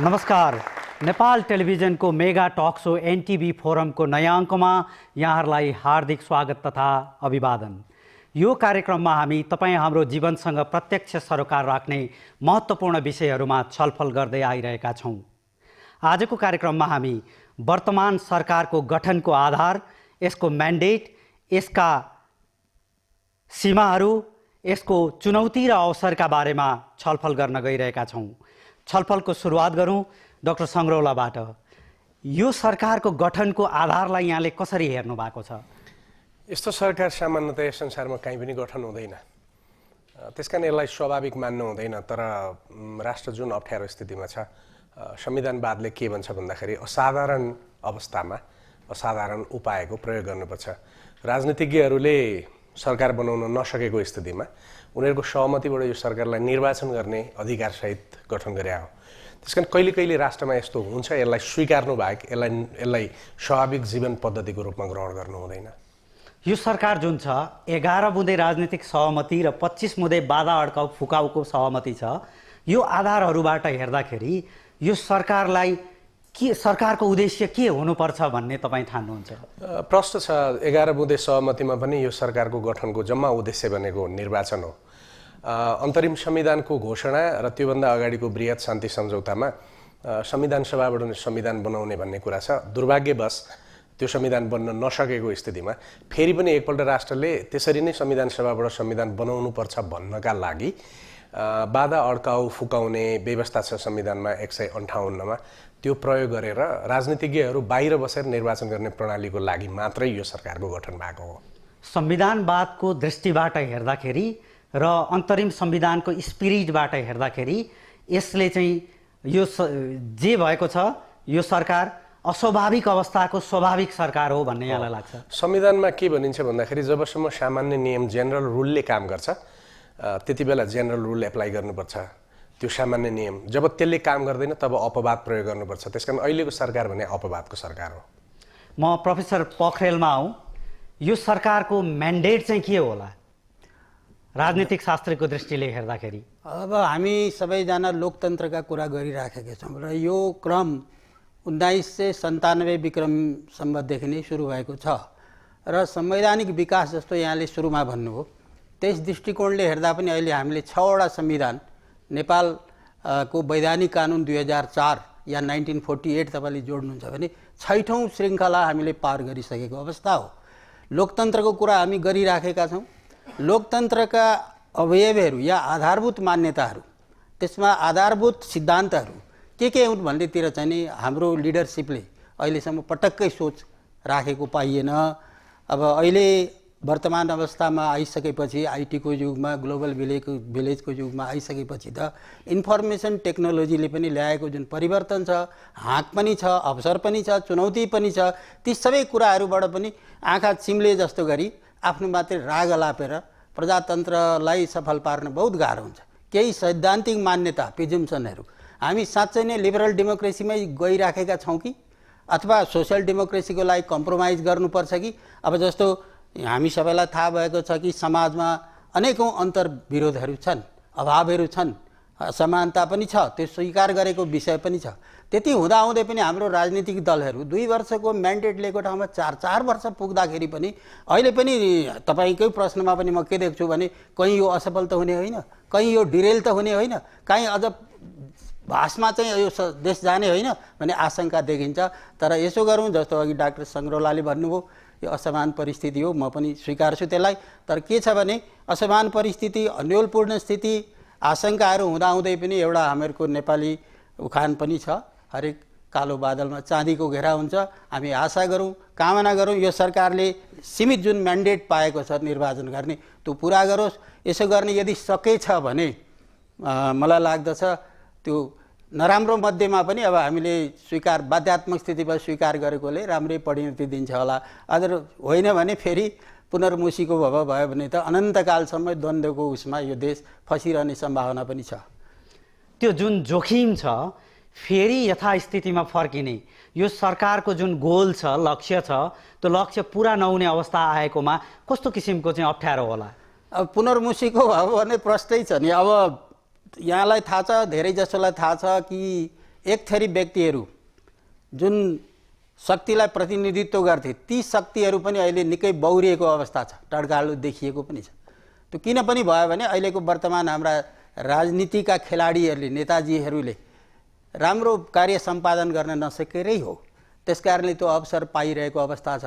नमस्कार। नेपाल टेलिभिजनको mega talk so NTV फोरमको नयाँ अङ्कमा यहाँहरूलाई हार्दिक स्वागत तथा अभिवादन। यो कार्यक्रममा हामी तपाईँ हाम्रो जीवनसँग प्रत्यक्ष सरोकार राख्ने महत्त्वपूर्ण विषयहरूमा छलफल गर्दै आइरहेका छौँ। आजको कार्यक्रममा हामी वर्तमान सरकारको गठनको आधार, यसको म्यान्डेट, यसका सीमाहरू, यसको चुनौती र अवसरका बारेमा छलफल गर्न गइरहेका छौँ। छलफलको सुरुवात गरौँ डाक्टर सङ्ग्रौलाबाट। यो सरकारको गठनको आधारलाई यहाँले कसरी हेर्नु भएको छ? यस्तो सरकार सामान्यतया संसारमा कहीँ पनि गठन हुँदैन, त्यसकारण यसलाई स्वाभाविक मान्नु हुँदैन। तर राष्ट्र जुन अप्ठ्यारो स्थितिमा छ, संविधानवादले के भन्छ भन्दाखेरि असाधारण अवस्थामा असाधारण उपायको प्रयोग गर्नुपर्छ। राजनीतिज्ञहरूले सरकार बनाउन नसकेको स्थितिमा उनीहरूको सहमतिबाट यो सरकारलाई निर्वाचन गर्ने अधिकारसहित गठन गरे हो। त्यसकारण कहिले कहिले राष्ट्रमा यस्तो हुन्छ, यसलाई स्वीकार्नु बाहेक यसलाई स्वाभाविक जीवन पद्धतिको रूपमा ग्रहण गर्नु हुँदैन। यो सरकार जुन छ 11 बुँदे राजनीतिक सहमति र 25 बुँदे बाधा अड्काउ फुकाउको सहमति छ। यो आधारहरूबाट हेर्दाखेरि यो सरकारलाई सरकारको उद्देश्य के हुनुपर्छ भन्ने तपाईँ ठान्नुहुन्छ? प्रश्न छ। 11 बुँदे सहमतिमा पनि यो सरकारको गठनको जम्मा उद्देश्य भनेको निर्वाचन हो। अन्तरिम संविधानको घोषणा र त्योभन्दा अगाडिको बृहत शान्ति सम्झौतामा संविधान सभाबाट संविधान बनाउने भन्ने कुरा छ। दुर्भाग्यवश त्यो संविधान बन्न नसकेको स्थितिमा फेरि पनि एकपल्ट राष्ट्रले त्यसरी नै संविधान सभाबाट संविधान बनाउनुपर्छ भन्नका लागि बाधा अड्काउ फुकाउने व्यवस्था छ संविधानमा 158मा, त्यो प्रयोग गरेर राजनीतिज्ञहरू बाहिर बसेर निर्वाचन गर्ने प्रणालीको लागि मात्रै यो सरकारको गठन भएको हो। संविधानवादको दृष्टिबाट हेर्दाखेरि र अन्तरिम संविधानको स्पिरिटबाट हेर्दाखेरि यसले चाहिँ यो जे भएको छ यो सरकार अस्वाभाविक अवस्थाको स्वाभाविक सरकार हो भन्ने यहाँलाई लाग्छ? संविधानमा के भनिन्छ भन्दाखेरि जबसम्म सामान्य नियम जेनरल रुलले काम गर्छ त्यति बेला जेनरल रुल एप्लाई गर्नुपर्छ। त्यो सामान्य नियम जब त्यसले काम गर्दैन तब अपवाद प्रयोग गर्नुपर्छ। त्यसकारण अहिलेको सरकार भने अपवादको सरकार हो। म प्रोफेसर पोखरेलमा आउँ। यो सरकारको म्यान्डेट चाहिँ के होला राजनीतिक शास्त्रको दृष्टिले हेर्दाखेरि? अब हामी सबैजना लोकतन्त्रका कुरा गरिराखेका छौँ र यो क्रम 1997 विक्रम सम्बन्धदेखि नै सुरु भएको छ र संवैधानिक विकास जस्तो यहाँले सुरुमा भन्नुभयो त्यस दृष्टिकोणले हेर्दा पनि अहिले हामीले 6वटा संविधान, नेपालको वैधानिक कानुन 2004 या 1948 तपाईँले जोड्नुहुन्छ भने 6औँ श्रृङ्खला हामीले पार गरिसकेको अवस्था हो। लोकतन्त्रको कुरा हामी गरिराखेका छौँ। लोकतन्त्रका अवयवहरू या आधारभूत मान्यताहरू, त्यसमा आधारभूत सिद्धान्तहरू के हुन् भन्नेतिर चाहिँ नि हाम्रो लिडरसिपले अहिलेसम्म पटक्कै सोच राखेको पाइएन। अब अहिले वर्तमान अवस्थामा आइसकेपछि आइटीको युगमा, ग्लोबल भिलेजको युगमा आइसकेपछि त इन्फर्मेसन टेक्नोलोजीले पनि ल्याएको जुन परिवर्तन छ, हाँक पनि छ, अवसर पनि छ, चुनौती पनि छ, ती सबै कुराहरूबाट पनि आँखा चिम्ले जस्तो गरी आफ्नो मात्रै राग लापेर प्रजातन्त्रलाई सफल पार्न बहुत गाह्रो हुन्छ। केही सैद्धान्तिक मान्यता प्रिजम्सनहरू हामी साँच्चै नै लिबरल डेमोक्रेसीमै गइराखेका छौँ कि अथवा सोसियल डेमोक्रेसीको लागि कम्प्रोमाइज गर्नुपर्छ कि? अब जस्तो हामी सबैलाई थाहा भएको छ कि समाजमा अनेकौँ अन्तर्विरोधहरू छन्, अभावहरू छन्, असमानता पनि छ, त्यो स्वीकार गरेको विषय पनि छ। त्यति हुँदाहुँदै पनि हाम्रो राजनीतिक दलहरू 2 वर्षको म्यान्डेट लिएको ठाउँमा 4 वर्ष पुग्दाखेरि पनि अहिले पनि तपाईँकै प्रश्नमा पनि म के देख्छु भने कहीँ यो असफल त हुने होइन, कहीँ यो डिरेल त हुने होइन, कहीँ अझ भाषमा चाहिँ यो देश जाने होइन भन्ने आशंका देखिन्छ। तर यसो गरौँ, जस्तो अघि डाक्टर सङ्ग्रौलाले भन्नुभयो यो असमान परिस्थिति हो, म पनि स्वीकार्छु त्यसलाई। तर के छ भने असमान परिस्थिति, अन्योलपूर्ण स्थिति, आशंकाहरू हुँदाहुँदै पनि एउटा हामीहरूको नेपाली उखान पनि छ, हरेक कालो बादलमा चाँदीको घेरा हुन्छ। हामी आशा गरौँ, कामना गरौँ यो सरकारले सीमित जुन म्यान्डेट पाएको छ निर्वाचन गर्ने त्यो पुरा गरोस्। यसो गर्ने यदि सकेछ भने मलाई लाग्दछ त्यो नराम्रो मध्येमा पनि अब हामीले बाध्यात्मक स्थितिमा स्वीकार गरेकोले राम्रै परिणति दिन्छ होला। अझ होइन भने फेरि पुनर्मुसीको भयो भने त अनन्तकालसम्म द्वन्द्वको उसमा यो देश फसिरहने सम्भावना पनि छ। त्यो जुन जोखिम छ फेरि यथास्थितिमा फर्किने, यो सरकारको जुन गोल छ, लक्ष्य छ, त्यो लक्ष्य पुरा नहुने अवस्था आएकोमा कस्तो किसिमको चाहिँ अप्ठ्यारो होला? अब पुनर्मुसीको भयो भने प्रश्नै छ नि। अब यहाँलाई थाहा छ, धेरै जसोलाई थाहा छ कि एक थरी व्यक्तिहरू जुन शक्तिलाई प्रतिनिधित्व गर्थे ती शक्तिहरू पनि अहिले निकै बौरिएको अवस्था छ, टड्कालु देखिएको पनि छ। त्यो किन पनि भयो भने अहिलेको वर्तमान हाम्रा राजनीतिका खेलाडीहरूले, नेताजीहरूले राम्रो कार्य सम्पादन गर्न नसकेरै हो। त्यसकारणले त्यो अवसर पाइरहेको अवस्था छ।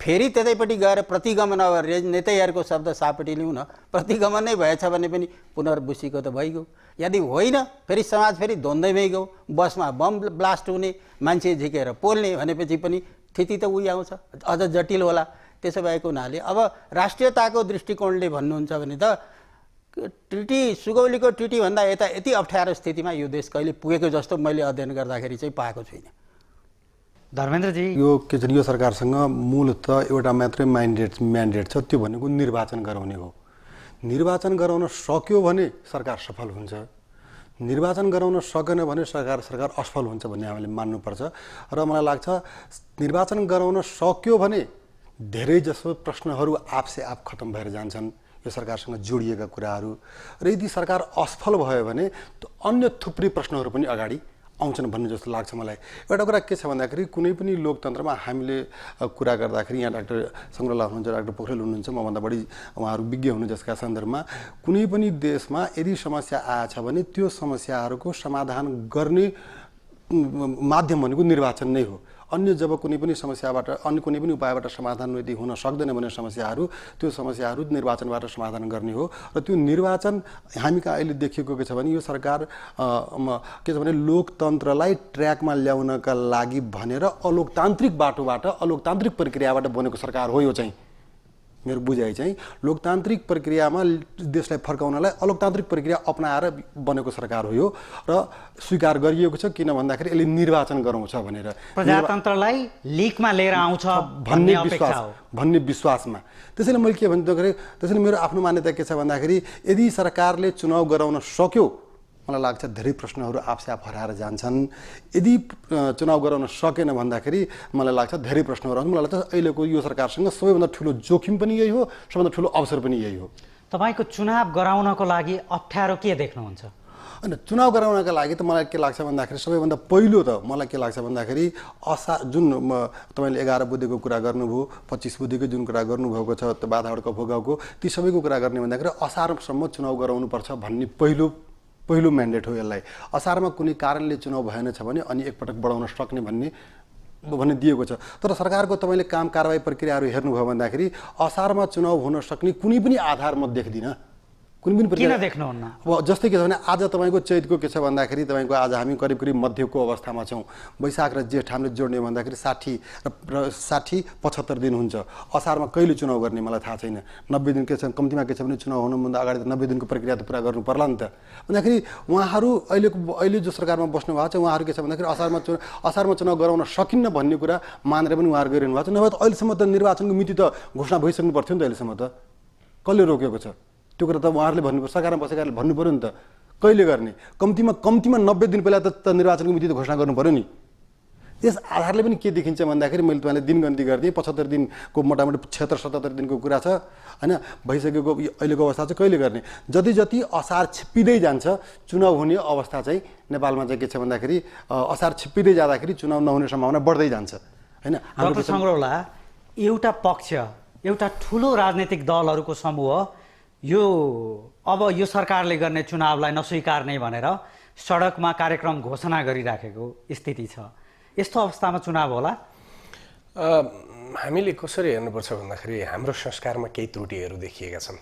फेरि त्यतैपट्टि गएर प्रतिगमन, अब नेतैहरूको शब्द सापट्टि लिउँ न, प्रतिगमन नै भएछ भने पनि पुनर्बुसीको त भइगयो। यदि होइन फेरि समाज फेरि द्वन्द्वमै गयो, बसमा बम ब्लास्ट हुने, मान्छे झिकेर पोल्ने भनेपछि पनि स्थिति त उही आउँछ, अझ जटिल होला। त्यसो भएको हुनाले अब राष्ट्रियताको दृष्टिकोणले भन्नुहुन्छ भने त ट्रिटी, सुगौलीको ट्रिटीभन्दा यता यति अप्ठ्यारो स्थितिमा यो देश कहिले पुगेको जस्तो मैले अध्ययन गर्दाखेरि चाहिँ पाएको छुइनँ। धर्मेन्द्रजी, यो के छ, यो सरकारसँग मूलतः एउटा मात्रै म्यान्डेट छ, त्यो भनेको निर्वाचन गराउने हो। निर्वाचन गराउन सक्यो भने सरकार सफल हुन्छ, निर्वाचन गराउन सकेन भने सरकार असफल हुन्छ भन्ने हामीले मान्नुपर्छ। र मलाई लाग्छ निर्वाचन गराउन सक्यो भने धेरै जसो प्रश्नहरू आपसे आप खत्म भएर जान्छन्, यो सरकारसँग जोडिएका कुराहरू। र यदि सरकार असफल भयो भने अन्य थुप्रै प्रश्नहरू पनि अगाडि आउँछन् भन्ने जस्तो लाग्छ मलाई। एउटा कुरा के छ भन्दाखेरि कुनै पनि लोकतन्त्रमा हामीले कुरा गर्दाखेरि, यहाँ डाक्टर सङ्ग्रलाल हुनुहुन्छ, डाक्टर पोखरेल हुनुहुन्छ, मभन्दा बढी उहाँहरू विज्ञ हुनु, जसका सन्दर्भमा कुनै पनि देशमा यदि समस्या आएछ भने त्यो समस्याहरूको समाधान गर्ने माध्यम भनेको निर्वाचन नै हो। अन्य जब कुनै पनि समस्याबाट, अन्य कुनै पनि उपायबाट समाधान यदि हुन सक्दैन भने समस्याहरू, त्यो समस्याहरू निर्वाचनबाट समाधान गर्ने हो। र त्यो निर्वाचन हामी कहाँ अहिले देखिएको के छ भने यो सरकार के छ भने लोकतन्त्रलाई ट्र्याकमा ल्याउनका लागि भनेर अलोकतान्त्रिक बाटोबाट, अलोकतान्त्रिक प्रक्रियाबाट बनेको सरकार हो। यो चाहिँ मेरो बुझाइ चाहिँ लोकतान्त्रिक प्रक्रियामा देशलाई फर्काउनलाई अलोकतान्त्रिक प्रक्रिया अपनाएर बनेको सरकार हो यो, र स्वीकार गरिएको छ। किन भन्दाखेरि यसले निर्वाचन गराउँछ भनेर, प्रजातन्त्रलाई लिकमा लिएर आउँछ भन्ने विश्वासमा। त्यसैले मैले के भन्दाखेरि, त्यसैले मेरो आफ्नो मान्यता के छ भन्दाखेरि यदि सरकारले चुनाव गराउन सक्यो, मलाई लाग्छ धेरै प्रश्नहरू आपसे आप हराएर जान्छन्। यदि चुनाव गराउन सकेन भन्दाखेरि मलाई लाग्छ धेरै प्रश्नहरू आउँछन्। मलाई लाग्छ अहिलेको यो सरकारसँग सबैभन्दा ठुलो जोखिम पनि यही हो, सबैभन्दा ठुलो अवसर पनि यही हो। तपाईँको चुनाव गराउनको लागि अप्ठ्यारो के देख्नुहुन्छ? होइन, चुनाव गराउनका लागि त मलाई के लाग्छ भन्दाखेरि सबैभन्दा पहिलो त मलाई के लाग्छ भन्दाखेरि जुन तपाईँले 11 बुद्धेको कुरा गर्नुभयो, 25 बुद्धेको जुन कुरा गर्नुभएको छ, त्यो बाधाबाट भोगाएको, ती सबैको कुरा गर्ने भन्दाखेरि असारसम्म चुनाव गराउनुपर्छ भन्ने पहिलो म्यान्डेट हो यसलाई। असारमा कुनै कारणले चुनाव भएन छ भने अनि एकपटक बढाउन सक्ने भन्ने दिएको छ। तर सरकारको तपाईँले काम कारबाही प्रक्रियाहरू हेर्नुभयो भन्दाखेरि असारमा चुनाव हुन सक्ने कुनै पनि आधार म देख्दिनँ। कुनै पनि किन देख्नुहुन्न? अब जस्तै के छ भने आज तपाईँको चैतको के छ भन्दाखेरि तपाईँको आज हामी करिब मध्यको अवस्थामा छौँ। वैशाख र जेठ हामीले जोड्ने भन्दाखेरि 60-75 दिन हुन्छ। असारमा कहिले चुनाव गर्ने मलाई थाहा छैन। 90 दिन के छ, कम्तीमा के छ भने चुनाव हुनुभन्दा अगाडि त 90 दिनको प्रक्रिया त पुरा गर्नु पर्ला नि त। भन्दाखेरि उहाँहरू अहिले जो सरकारमा बस्नु भएको छ उहाँहरू के छ भन्दाखेरि असारमा चुनाव गराउन सकिन्न भन्ने कुरा मानेर पनि उहाँहरू गरिरहनु भएको छ। नभए त अहिलेसम्म त निर्वाचनको मिति त घोषणा भइसक्नु पर्थ्यो नि त। अहिलेसम्म त कसले रोकेको छ? त्यो कुरा त उहाँहरूले भन्नुपर्छ, सरकारमा बसेकाहरूले भन्नु पऱ्यो नि त। कहिले गर्ने? कम्तीमा 90 दिन पहिला त निर्वाचनको मिति त घोषणा गर्नु पऱ्यो नि। यस आधारले पनि के देखिन्छ भन्दाखेरि मैले तपाईँलाई दिनगन्ती गरिदिएँ, 75 दिनको मोटामोटी 76-77 दिनको कुरा छ होइन, भइसकेको अहिलेको अवस्था चाहिँ कहिले गर्ने? जति असार छिप्पिँदै जान्छ चुनाव हुने अवस्था चाहिँ नेपालमा चाहिँ के छ भन्दाखेरि असार छिप्पिँदै जाँदाखेरि चुनाव नहुने सम्भावना बढ्दै जान्छ होइन। डाक्टर सङ्ग्रौला, एउटा पक्ष, एउटा ठुलो राजनीतिक दलहरूको समूह अब यो सरकारले गर्ने चुनावलाई नस्वीकार्ने भनेर सडकमा कार्यक्रम घोषणा गरिराखेको स्थिति छ। यस्तो अवस्थामा चुनाव होला? हामीले कसरी हेर्नुपर्छ भन्दाखेरि हाम्रो संस्कारमा केही त्रुटिहरू देखिएका छन्।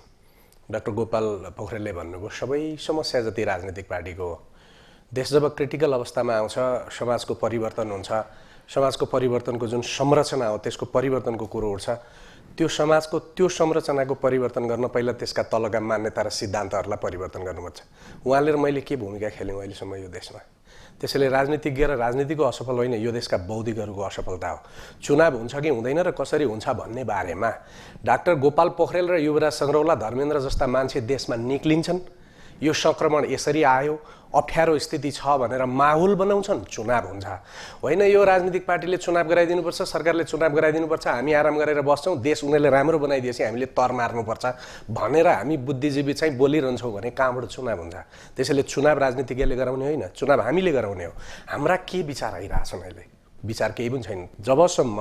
डाक्टर गोपाल पोखरेलले भन्नुभयो सबै समस्या जति राजनीतिक पार्टीको हो। देश जब क्रिटिकल अवस्थामा आउँछ, समाजको परिवर्तन हुन्छ, समाजको परिवर्तनको जुन संरचना हो त्यसको परिवर्तनको कुरो उठ्छ। त्यो समाजको त्यो संरचनाको परिवर्तन गर्न पहिला त्यसका तलका मान्यता र सिद्धान्तहरूलाई परिवर्तन गर्नुपर्छ। उहाँले र मैले के भूमिका खेल्यौँ अहिलेसम्म यो देशमा? त्यसैले राजनीतिज्ञ र राजनीतिको असफल होइन, यो देशका बौद्धिकहरूको असफलता हो। चुनाव हुन्छ कि हुँदैन र कसरी हुन्छ भन्ने बारेमा डाक्टर गोपाल पोखरेल र युवराज सङ्ग्रौला, धर्मेन्द्र जस्ता मान्छे देशमा निक्लिन्छन्। यो सङ्क्रमण यसरी आयो, अप्ठ्यारो स्थिति छ भनेर माहौल बनाउँछन्, चुनाव हुन्छ। होइन यो राजनीतिक पार्टीले चुनाव गराइदिनुपर्छ, सरकारले चुनाव गराइदिनुपर्छ, हामी आराम गरेर बस्छौँ, देश उनीहरूले राम्रो बनाइदिएपछि हामीले तर मार्नुपर्छ भनेर हामी बुद्धिजीवी चाहिँ बोलिरहन्छौँ भने कहाँबाट चुनाव हुन्छ? त्यसैले चुनाव राजनीतिज्ञले गराउने होइन, चुनाव हामीले गराउने हो। हाम्रा के विचार आइरहेछन् अहिले? विचार केही पनि छैन। जबसम्म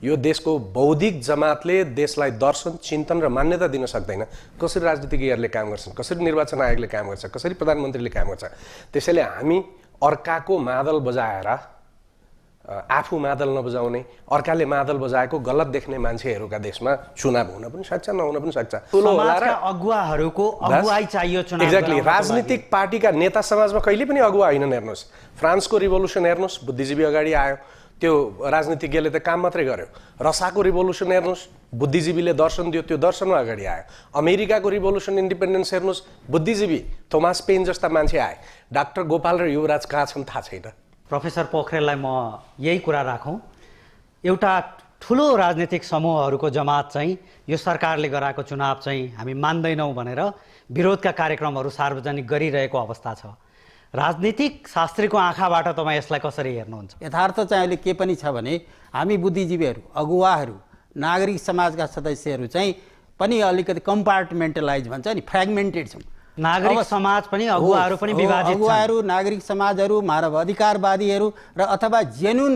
यो देशको बौद्धिक जमातले देशलाई दर्शन, चिन्तन र मान्यता दिन सक्दैन, कसरी राजनीतिज्ञहरूले काम गर्छन्, कसरी निर्वाचन आयोगले काम गर्छ, कसरी प्रधानमन्त्रीले काम गर्छ? त्यसैले हामी अर्काको मादल बजाएर आफू मादल नबजाउने, अर्काले मादल बजाएको गलत देख्ने मान्छेहरूका देशमा चुनाव हुन पनि सक्छ, नहुन पनि सक्छ। समाजका अगुवाहरूको अगुवाई चाहियो चुनाव। एक्ज्याक्टली। राजनीतिक पार्टीका नेता समाजमा कहिले पनि अगुवा होइनन्। हेर्नुहोस्, फ्रान्सको रिभोल्युसन हेर्नुहोस्, बुद्धिजीवी अगाडि आयो, त्यो राजनीतिज्ञले त काम मात्रै गर्यो। रसाको रिभोल्युसन हेर्नुहोस्, बुद्धिजीवीले दर्शन दियो, त्यो दर्शनमा अगाडि आयो। अमेरिकाको रिभोल्युसन इन्डिपेन्डेन्स हेर्नुहोस्, बुद्धिजीवी थोमस पेन जस्ता मान्छे आए। डाक्टर गोपाल र युवराज कहाँ छन् थाहा छैन। प्रोफेसर पोखरेललाई म यही कुरा राखौँ, एउटा ठुलो राजनीतिक समूहहरूको जमात चाहिँ यो सरकारले गराएको चुनाव चाहिँ हामी मान्दैनौँ भनेर विरोधका कार्यक्रमहरू सार्वजनिक गरिरहेको अवस्था छ। राजनीतिक शास्त्रीको आँखाबाट तपाईँ यसलाई कसरी हेर्नुहुन्छ? यथार्थ चाहिँ अहिले के पनि छ भने हामी बुद्धिजीवीहरू, अगुवाहरू, नागरिक समाजका सदस्यहरू चाहिँ पनि अलिकति कम्पार्टमेन्टलाइज भन्छ नि, फ्रेगमेन्टेड छौँ। नागरिक समाज पनि अगुवाहरू पनि विभाजित छन्। अगुवाहरू, नागरिक समाजहरू, मानव अधिकारवादीहरू र अथवा जेन्युन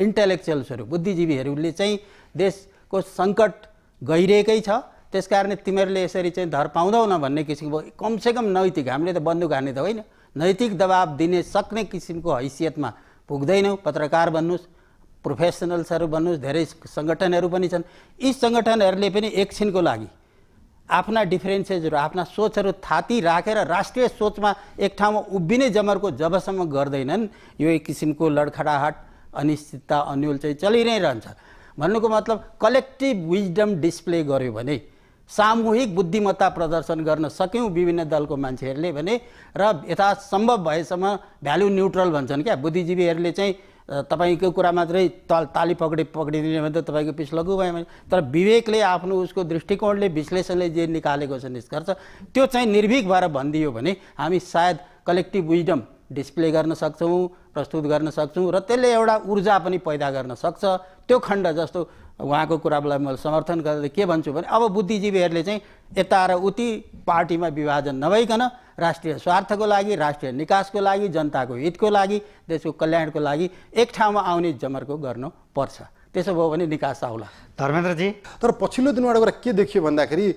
इन्टेलेक्चुअल्सहरू, बुद्धिजीवीहरूले चाहिँ देशको सङ्कट गइरहेकै छ। त्यसकारणले तिमीहरूले यसरी चाहिँ धर पाउँदैनौ भन्ने किसिमको कमसेकम नैतिक, हामीले त बन्दुक हान्ने त होइन, नैतिक दबाब दिने सक्ने किसिमको हैसियतमा पुग्दैनौँ। पत्रकार भन्नुहोस्, प्रोफेसनल्सहरू भन्नुहोस्, धेरै सङ्गठनहरू पनि छन्। यी सङ्गठनहरूले पनि एकछिनको लागि आफ्ना डिफरेन्सेसहरू, आफ्ना सोचहरू थाती राखेर राष्ट्रिय सोचमा एक ठाउँमा उभिने जमर्को जबसम्म गर्दैनन्, यो एक किसिमको लडखडाहट, अनिश्चितता, अन्यल चाहिँ चलि नै रहन्छ। भन्नुको मतलब कलेक्टिभ विजडम डिस्प्ले गर्यो भने, सामूहिक बुद्धिमत्ता प्रदर्शन गर्न सक्यौँ विभिन्न दलको मान्छेहरूले भने, र यथासम्भव भएसम्म भ्यालु न्युट्रल भन्छन् क्या बुद्धिजीवीहरूले चाहिँ, तपाईँको कुरा मात्रै ताली पक्रिदिने भने त तपाईँको पिस लघु भयो भने, तर विवेकले आफ्नो उसको दृष्टिकोणले, विश्लेषणले जे निकालेको छ निष्कर्ष, त्यो चाहिँ निर्भीक भएर भनिदियो भने हामी सायद कलेक्टिभ विजडम डिस्प्ले गर्न सक्छौँ, प्रस्तुत गर्न सक्छौँ, र त्यसले एउटा ऊर्जा पनि पैदा गर्न सक्छ। त्यो खण्ड जस्तो उहाँको कुरालाई मैले समर्थन गरेर के भन्छु भने, अब बुद्धिजीवीहरूले चाहिँ यता र उति पार्टीमा विभाजन नभइकन राष्ट्रिय स्वार्थको लागि, राष्ट्रिय निकासको लागि, जनताको हितको लागि, देशको कल्याणको लागि एक ठाउँमा आउने जमर्को गर्नुपर्छ। त्यसो भयो भने निकास आउला। धर्मेन्द्रजी, तर पछिल्लो दिनबाट गएर के देखियो भन्दाखेरि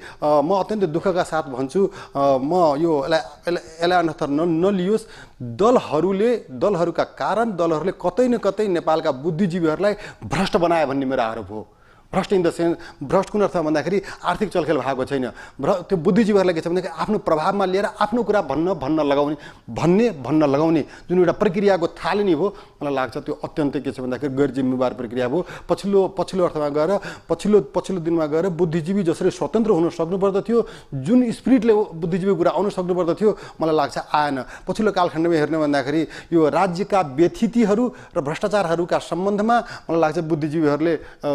म अत्यन्तै दुःखका साथ भन्छु, म यो यसलाई अन्यथा नलियोस्, दलहरूका कारण दलहरूले कतै न कतै नेपालका बुद्धिजीवीहरूलाई भ्रष्ट बनायो भन्ने मेरो आरोप हो। भ्रष्ट इन द सेन्स, भ्रष्ट कुन अर्थ भन्दाखेरि आर्थिक चलखेल भएको छैन। त्यो बुद्धिजीवीहरूलाई के छ भनेदेखि आफ्नो प्रभावमा लिएर आफ्नो कुरा भन्न लगाउने जुन एउटा प्रक्रियाको थालनी हो, मलाई लाग्छ त्यो अत्यन्तै के छ भन्दाखेरि गैर जिम्मेवार प्रक्रिया हो। पछिल्लो अर्थमा गएर पछिल्लो दिनमा गएर बुद्धिजीवी जसरी स्वतन्त्र हुन सक्नुपर्दथ्यो, जुन स्पिरिटले बुद्धिजीवी कुरा आउन सक्नुपर्दथ्यो, मलाई लाग्छ आएन। पछिल्लो कालखण्डमा हेर्ने भन्दाखेरि यो राज्यका व्यथितिहरू र भ्रष्टाचारहरूका सम्बन्धमा मलाई लाग्छ बुद्धिजीवीहरूले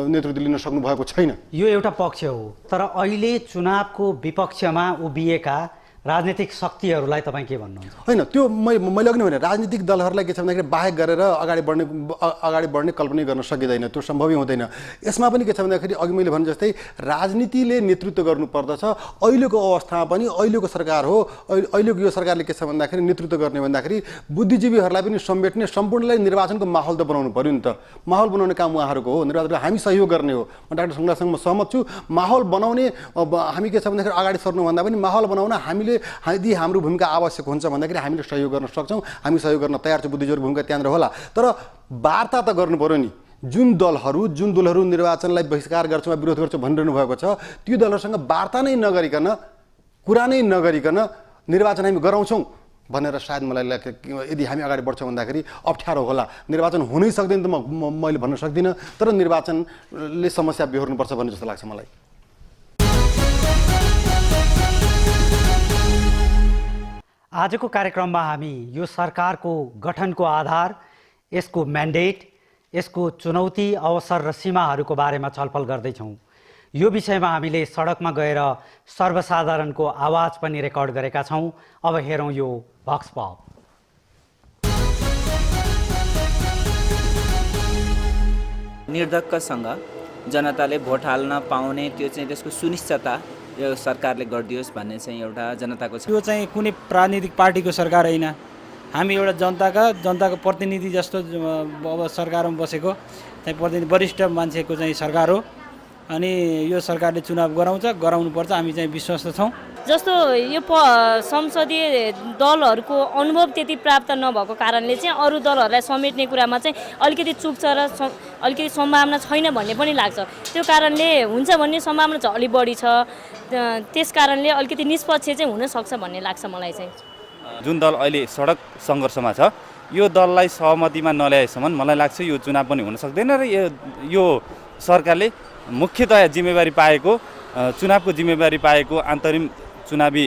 नेतृत्व लिन सक्नु भएको छैन। यो एउटा पक्ष हो, तर अहिले चुनावको विपक्षमा उभिएका राजनीतिक शक्तिहरूलाई तपाईँ के भन्नुहुन्छ? होइन, त्यो मैले अघि नै भने राजनीतिक दलहरूलाई के छ भन्दाखेरि बाहेक गरेर अगाडि बढ्ने कल्पना गर्न सकिँदैन, त्यो सम्भवै हुँदैन। यसमा पनि के छ भन्दाखेरि अघि मैले भने जस्तै राजनीतिले नेतृत्व गर्नुपर्दछ। अहिलेको अवस्थामा पनि अहिलेको सरकार हो, अहिलेको यो सरकारले के छ भन्दाखेरि नेतृत्व गर्ने भन्दाखेरि बुद्धिजीवीहरूलाई पनि समेट्ने, सम्पूर्णलाई निर्वाचनको माहौल त बनाउनु पर्यो नि त। माहौल बनाउने काम उहाँहरूको हो, निर्वाचनलाई हामी सहयोग गर्ने हो। म डाक्टर सङ्ग्रासँग म सहमत छु। माहौल बनाउने हामी के छ भन्दाखेरि अगाडि सर्नुभन्दा पनि माहौल बनाउन हामीले यदि हाम्रो भूमिका आवश्यक हुन्छ भन्दाखेरि हामीले सहयोग गर्न सक्छौँ, हामी सहयोग गर्न तयार छौँ। बुद्धिजीवीको भूमिका त्यहाँनिर होला, तर वार्ता त गर्नु पर्यो नि। जुन दलहरू निर्वाचनलाई बहिष्कार गर्छ वा विरोध गर्छ भनिरहनु भएको छ, त्यो दलहरूसँग वार्ता नै नगरिकन, कुरा नै नगरिकन निर्वाचन हामी गराउँछौँ भनेर सायद मलाई लाग्छ यदि हामी अगाडि बढ्छौँ भन्दाखेरि अप्ठ्यारो होला। निर्वाचन हुनै सक्दैन त मैले भन्न सक्दिनँ, तर निर्वाचनले समस्या बेहोर्नुपर्छ भन्ने जस्तो लाग्छ मलाई। आजको कार्यक्रममा हामी यो सरकारको गठनको आधार, यसको म्यान्डेट, यसको चुनौती, अवसर र सीमाहरूको बारेमा छलफल गर्दैछौँ। यो विषयमा हामीले सडकमा गएर सर्वसाधारणको आवाज पनि रेकर्ड गरेका छौँ। अब हेरौँ यो भक्स पप। निर्धक्कसँग जनताले भोट हाल्न पाउने त्यो चाहिँ त्यसको सुनिश्चितता यो सरकारले गरिदियोस् भन्ने चाहिँ एउटा जनताको छ। यो चाहिँ कुनै राजनीतिक पार्टीको सरकार होइन, हामी एउटा जनताको प्रतिनिधि जस्तो अब सरकारमा बसेको चाहिँ प्रतिनिधि वरिष्ठ मान्छेको चाहिँ सरकार हो। अनि यो सरकारले चुनाव गराउनुपर्छ, हामी चाहिँ विश्वस्त छौँ। जस्तो यो संसदीय दलहरूको अनुभव त्यति प्राप्त नभएको कारणले चाहिँ अरू दलहरूलाई समेट्ने कुरामा चाहिँ अलिकति चुक्छ र अलिकति सम्भावना छैन भन्ने पनि लाग्छ। त्यो कारणले हुन्छ भन्ने सम्भावना चाहिँ अलि बढी छ, त्यस कारणले अलिकति निष्पक्ष चाहिँ हुनसक्छ भन्ने लाग्छ मलाई चाहिँ। जुन दल अहिले सडक सङ्घर्षमा छ यो दललाई सहमतिमा नल्याएसम्म मलाई लाग्छ यो चुनाव पनि हुन सक्दैन र यो सरकारले मुख्यतया जिम्मेवारी पाएको चुनावको जिम्मेवारी पाएको अन्तरिम चुनावी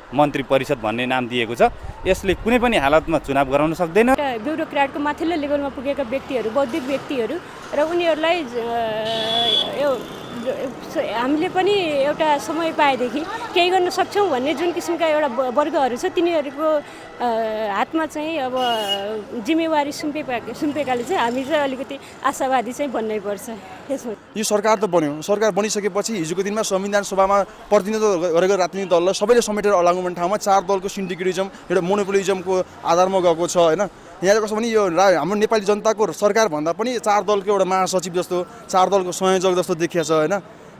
मन्त्री परिषद भन्ने नाम दिएको छ। यसले कुनै पनि हालतमा चुनाव गराउन सक्दैन। ब्युरोक्राटको माथिल्लो लेभलमा पुगेका व्यक्तिहरू, बौद्धिक व्यक्तिहरू र उनीहरूलाई हामीले पनि एउटा समय पाएदेखि केही गर्न सक्छौँ भन्ने जुन किसिमका एउटा वर्गहरू छ तिनीहरूको हातमा चाहिँ अब जिम्मेवारी सुम्पेकाले चाहिँ हामी चाहिँ अलिकति आशावादी चाहिँ बन्नै पर्छ। यसमा यो सरकार त बन्यो, सरकार बनिसकेपछि हिजोको दिनमा संविधान सभामा प्रतिनिधित्व गरेको राजनीतिक दललाई सबैले समेटेर अलाउनु पर्ने ठाउँमा 4 दलको सिन्डिकेटिजम एउटा मोनोपोलिजमको आधारमा गएको छ होइन। यहाँ कसो भने यो हाम्रो नेपाली जनताको सरकार भन्दा पनि 4 दलको एउटा महासचिव जस्तो 4 दलको संयोजक जस्तो देखिएको छ होइन।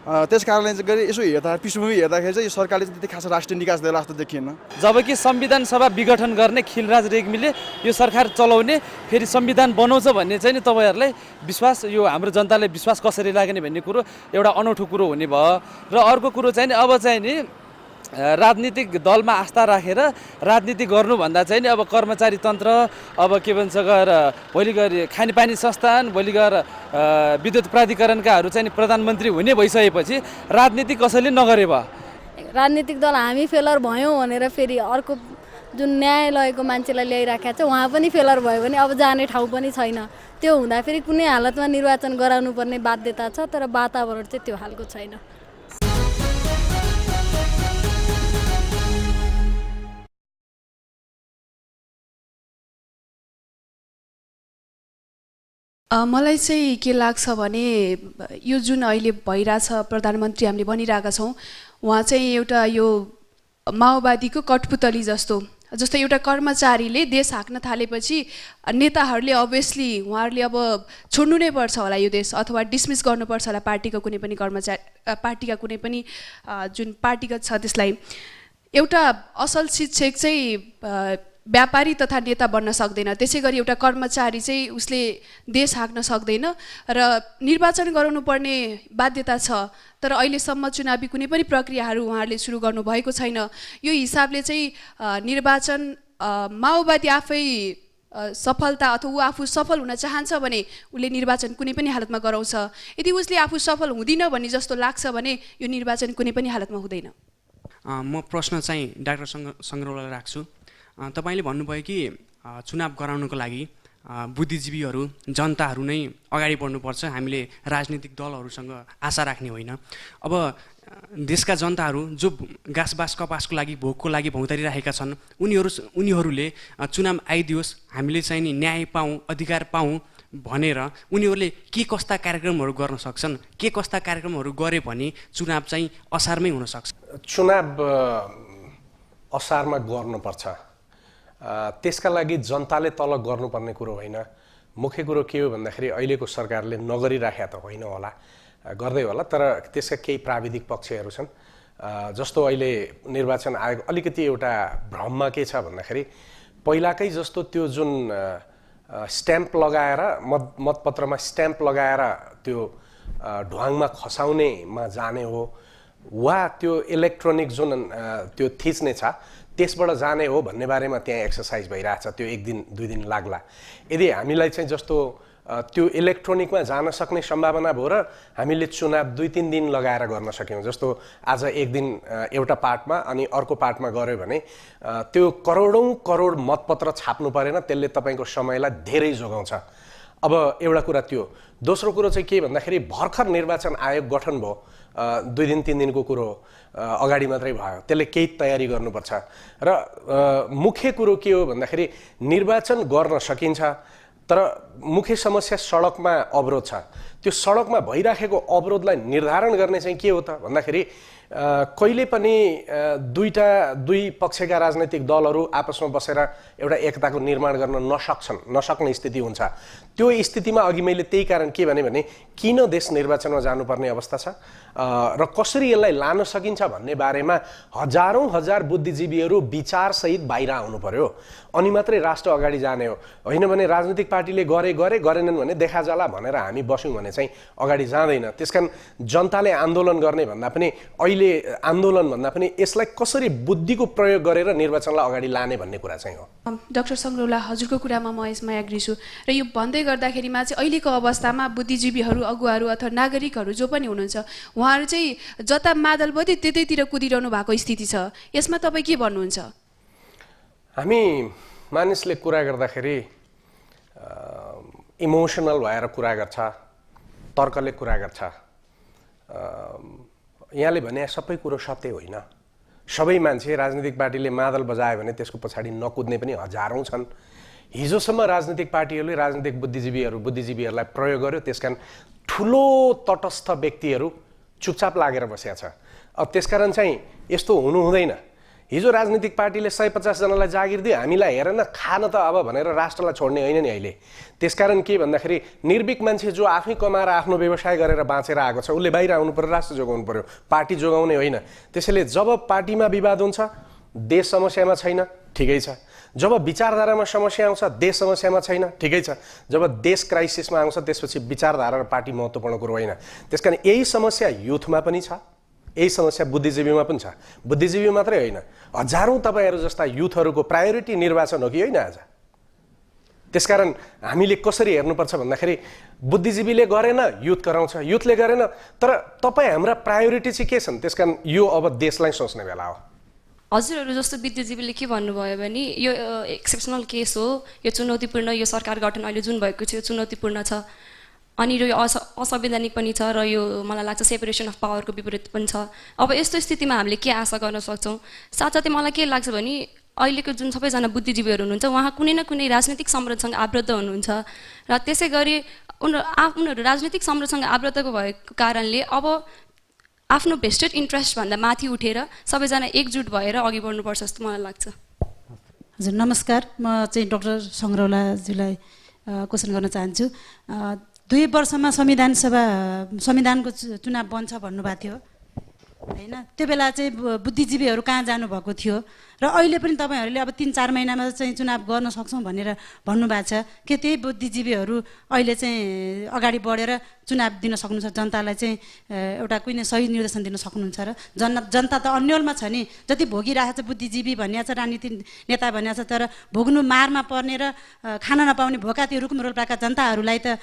त्यस कारणले चाहिँ यसो हेर्दा पृष्ठभूमि हेर्दाखेरि चाहिँ यो सरकारले त्यति खास राष्ट्रिय निकास दिएर जस्तो देखिएन। जबकि संविधान सभा विघटन गर्ने खिलराज रेग्मीले यो सरकार चलाउने फेरि संविधान बनाउँछ भन्ने चाहिँ नि तपाईँहरूलाई विश्वास, यो हाम्रो जनताले विश्वास कसरी लाग्ने भन्ने कुरो एउटा अनौठो कुरो हुने भयो। र अर्को कुरो चाहिँ नि अब चाहिँ नि राजनीतिक दलमा आस्था राखेर राजनीति गर्नुभन्दा चाहिँ नि अब कर्मचारी तन्त्र, अब के भन्छ गएर भोलि गएर खानेपानी संस्थान, भोलि गएर विद्युत प्राधिकरणकाहरू चाहिँ प्रधानमन्त्री हुने भइसकेपछि राजनीति कसैले नगरे भयो। राजनीतिक दल हामी फेलर भयौँ भनेर फेरि अर्को जुन न्यायालयको मान्छेलाई ल्याइराखेको छ उहाँ पनि फेलर भयो भने अब जाने ठाउँ पनि छैन। त्यो हुँदाखेरि कुनै हालतमा निर्वाचन गराउनु पर्ने बाध्यता छ, तर वातावरण चाहिँ त्यो हालको छैन। मलाई चाहिँ के लाग्छ भने यो जुन अहिले भइरहेछ प्रधानमन्त्री हामीले बनिरहेका छौँ उहाँ चाहिँ एउटा यो माओवादीको कठपुतली जस्तो एउटा कर्मचारीले देश हाँक्न थालेपछि नेताहरूले अभियसली उहाँहरूले अब छोड्नु नै पर्छ होला यो देश, अथवा डिसमिस गर्नुपर्छ होला पार्टीको कुनै पनि कर्मचारी, पार्टीका कुनै पनि जुन पार्टीगत छ त्यसलाई। एउटा असल शिक्षक चाहिँ व्यापारी तथा नेता बन्न सक्दैन, त्यसै गरी एउटा कर्मचारी चाहिँ उसले देश हाँक्न सक्दैन र निर्वाचन गराउनु पर्ने बाध्यता छ। तर अहिलेसम्म चुनावी कुनै पनि प्रक्रियाहरू उहाँहरूले सुरु गर्नुभएको छैन। यो हिसाबले चाहिँ निर्वाचन माओवादी आफै सफलता अथवा ऊ आफू सफल हुन चाहन्छ भने उसले निर्वाचन कुनै पनि हालतमा गराउँछ। यदि उसले आफू सफल हुँदिन भन्ने जस्तो लाग्छ भने यो निर्वाचन कुनै पनि हालतमा हुँदैन। म प्रश्न चाहिँ डाक्टर सङ्ग्रौलालाई राख्छु। तपाईँले भन्नुभयो कि चुनाव गराउनको लागि बुद्धिजीवीहरू, जनताहरू नै अगाडि बढ्नुपर्छ, हामीले राजनीतिक दलहरूसँग आशा राख्ने होइन। अब देशका जनताहरू जो घाँसबास कपासको लागि भोकको लागि भौँतारिरहेका छन् उनीहरूले चुनाव आइदियोस्, हामीले चाहिँ नि न्याय पाऊँ, अधिकार पाऊँ भनेर उनीहरूले के कस्ता कार्यक्रमहरू गर्न सक्छन्, के कस्ता कार्यक्रमहरू गरे भने चुनाव चाहिँ असारमै हुनसक्छ। चुनाव असारमा गर्नुपर्छ, त्यसका लागि जनताले तलब गर्नुपर्ने कुरो होइन। मुख्य कुरो के हो भन्दाखेरि अहिलेको सरकारले नगरिराखेका त होइन होला, गर्दै होला, तर त्यसका केही प्राविधिक पक्षहरू छन्। जस्तो अहिले निर्वाचन आयोग अलिकति एउटा भ्रममा के छ भन्दाखेरि पहिलाकै जस्तो त्यो जुन स्ट्याम्प लगाएर मतपत्रमा स्ट्याम्प लगाएर त्यो ढुवाङमा खसाउनेमा जाने हो वा त्यो इलेक्ट्रोनिक जुन त्यो थिच्ने छ त्यसबाट जाने हो भन्ने बारेमा त्यहाँ एक्सर्साइज भइरहेछ। त्यो 1 दिन 2 दिन लाग्ला। यदि हामीलाई चाहिँ जस्तो त्यो इलेक्ट्रोनिकमा जान सक्ने सम्भावना भयो र हामीले चुनाव 2-3 दिन लगाएर गर्न सक्यौँ, जस्तो आज 1 दिन एउटा पार्टमा अनि अर्को पार्टमा गऱ्यो भने त्यो करोडौँ करोड मतपत्र छाप्नु परेन, त्यसले तपाईँको समयलाई धेरै जोगाउँछ। अब एउटा कुरा त्यो। दोस्रो कुरो चाहिँ के भन्दाखेरि भर्खर निर्वाचन आयोग गठन भयो, 2 दिन 3 दिनको कुरो अगाडि मात्रै भयो, त्यसले केही तयारी गर्नुपर्छ। र मुख्य कुरो के हो भन्दाखेरि निर्वाचन गर्न सकिन्छ, तर मुख्य समस्या सडकमा अवरोध छ। त्यो सडकमा भइराखेको अवरोधलाई निर्धारण गर्ने चाहिँ के हो त भन्दाखेरि कहिले पनि दुई पक्षका राजनैतिक दलहरू आपसमा बसेर एउटा एकताको निर्माण गर्न नसक्ने स्थिति हुन्छ। त्यो स्थितिमा अघि मैले त्यही कारण के भने किन देश निर्वाचनमा जानुपर्ने अवस्था छ र कसरी यसलाई लान सकिन्छ भन्ने बारेमा हजार बुद्धिजीवीहरू विचारसहित बाहिर आउनु पर्यो, अनि मात्रै राष्ट्र अगाडि जाने हो। होइन भने राजनीतिक पार्टीले गरेनन् भने देखाजाला भनेर हामी बस्यौँ भने चाहिँ अगाडि जाँदैन। त्यसकारण जनताले आन्दोलन गर्ने भन्दा पनि अहिले आन्दोलन भन्दा पनि यसलाई कसरी बुद्धिको प्रयोग गरेर निर्वाचनलाई अगाडि लाने भन्ने कुरा चाहिँ हो। डाक्टर सङ्ग्रौला, हजुरको कुरामा म यसमा एग्री छु र यो भन्दै गर्दाखेरिमा चाहिँ अहिलेको अवस्थामा बुद्धिजीवीहरू, अगुवाहरू अथवा नागरिकहरू जो पनि हुनुहुन्छ उहाँहरू चाहिँ जता मादल बढ्यो त्यतैतिर कुदिरहनु भएको स्थिति छ। यसमा तपाईँ के भन्नुहुन्छ? हामी मानिसले कुरा गर्दाखेरि इमोसनल भएर कुरा गर्छ, तर्कले कुरा गर्छ। यहाँले भने सबै कुरो सत्य होइन। सबै मान्छे राजनीतिक पार्टीले मादल बजायो भने त्यसको पछाडि नकुद्ने पनि हजारौँ छन्। हिजोसम्म राजनीतिक पार्टीहरूले राजनीतिक बुद्धिजीवीहरूलाई प्रयोग गर्यो, त्यसकारण ठुलो तटस्थ व्यक्तिहरू चुपचाप लागेर बसेका छ। अब त्यसकारण चाहिँ यस्तो हुनु हुँदैन। हिजो राजनीतिक पार्टीले 150 जनालाई जागिर दियो, हामीलाई हेर न खान त अब भनेर राष्ट्रलाई छोड्ने होइन नि अहिले। त्यसकारण के भन्दाखेरि निर्भीक मान्छे जो आफै कमाएर आफ्नो व्यवसाय गरेर बाँचेर आएको छ उसले बाहिर आउनु पर्यो, राष्ट्र जोगाउनु पर्यो, पार्टी जोगाउने होइन। त्यसैले जब पार्टीमा विवाद हुन्छ देश समस्यामा छैन, ठिकै छ। जब विचारधारामा समस्या आउँछ देश समस्यामा छैन, ठिकै छ। जब देश क्राइसिसमा आउँछ त्यसपछि विचारधारा र पार्टी महत्त्वपूर्ण कुरो होइन। त्यसकारण यही समस्या युथमा पनि छ, यही समस्या बुद्धिजीवीमा पनि छ। बुद्धिजीवी मात्रै होइन, हजारौँ तपाईँहरू जस्ता युथहरूको प्रायोरिटी निर्वाचन हो कि होइन आज। त्यसकारण हामीले कसरी हेर्नुपर्छ भन्दाखेरि बुद्धिजीवीले गरेन युथ गराउँछ, युथले गरेन, तर तपाईँ हाम्रा प्रायोरिटी चाहिँ के छन्? त्यसकारण यो अब देशलाई सोच्ने बेला हो। हजुरहरू जस्तो बुद्धिजीवीले के भन्नुभयो भने यो एक्सेप्सनल केस हो, यो चुनौतीपूर्ण, यो सरकार गठन अहिले जुन भएको छ यो चुनौतीपूर्ण छ, अनि यो असंवैधानिक पनि छ र यो मलाई लाग्छ सेपरेसन अफ पावरको विपरीत पनि छ। अब यस्तो स्थितिमा हामीले के आशा गर्न सक्छौँ? साथसाथै मलाई के लाग्छ भने अहिलेको जुन सबैजना बुद्धिजीवीहरू हुनुहुन्छ उहाँ कुनै न कुनै राजनीतिक संरचनासँग आबद्ध हुनुहुन्छ र त्यसै गरी उनीहरू राजनीतिक संरचनासँग आबद्धको भएको कारणले अब आफ्नो भेस्टेड इन्ट्रेस्टभन्दा माथि उठेर सबैजना एकजुट भएर अघि बढ्नुपर्छ जस्तो मलाई लाग्छ। हजुर नमस्कार, म चाहिँ डाक्टर सङ्ग्रौलाजीलाई क्वेसन गर्न चाहन्छु। 2 वर्षमा संविधानको चुनाव बन्छ भन्नुभएको थियो होइन? त्यो बेला चाहिँ बुद्धिजीवीहरू कहाँ जानुभएको थियो र अहिले पनि तपाईँहरूले अब 3-4 महिनामा चाहिँ चुनाव गर्न सक्छौँ भनेर भन्नुभएको छ के त्यही बुद्धिजीवीहरू अहिले चाहिँ अगाडि बढेर चुनाव दिन सक्नुहुन्छ? जनतालाई चाहिँ एउटा कुनै सही निर्देशन दिन सक्नुहुन्छ? र जनता त अन्यलमा छ नि, जति भोगिरहेको छ बुद्धिजीवी भनिएको छ, राजनीति नेता भनिएको छ, तर भोग्नु मारमा पर्ने र खान नपाउने भोका त्यो रुकुम रोल्पाका जनताहरूलाई त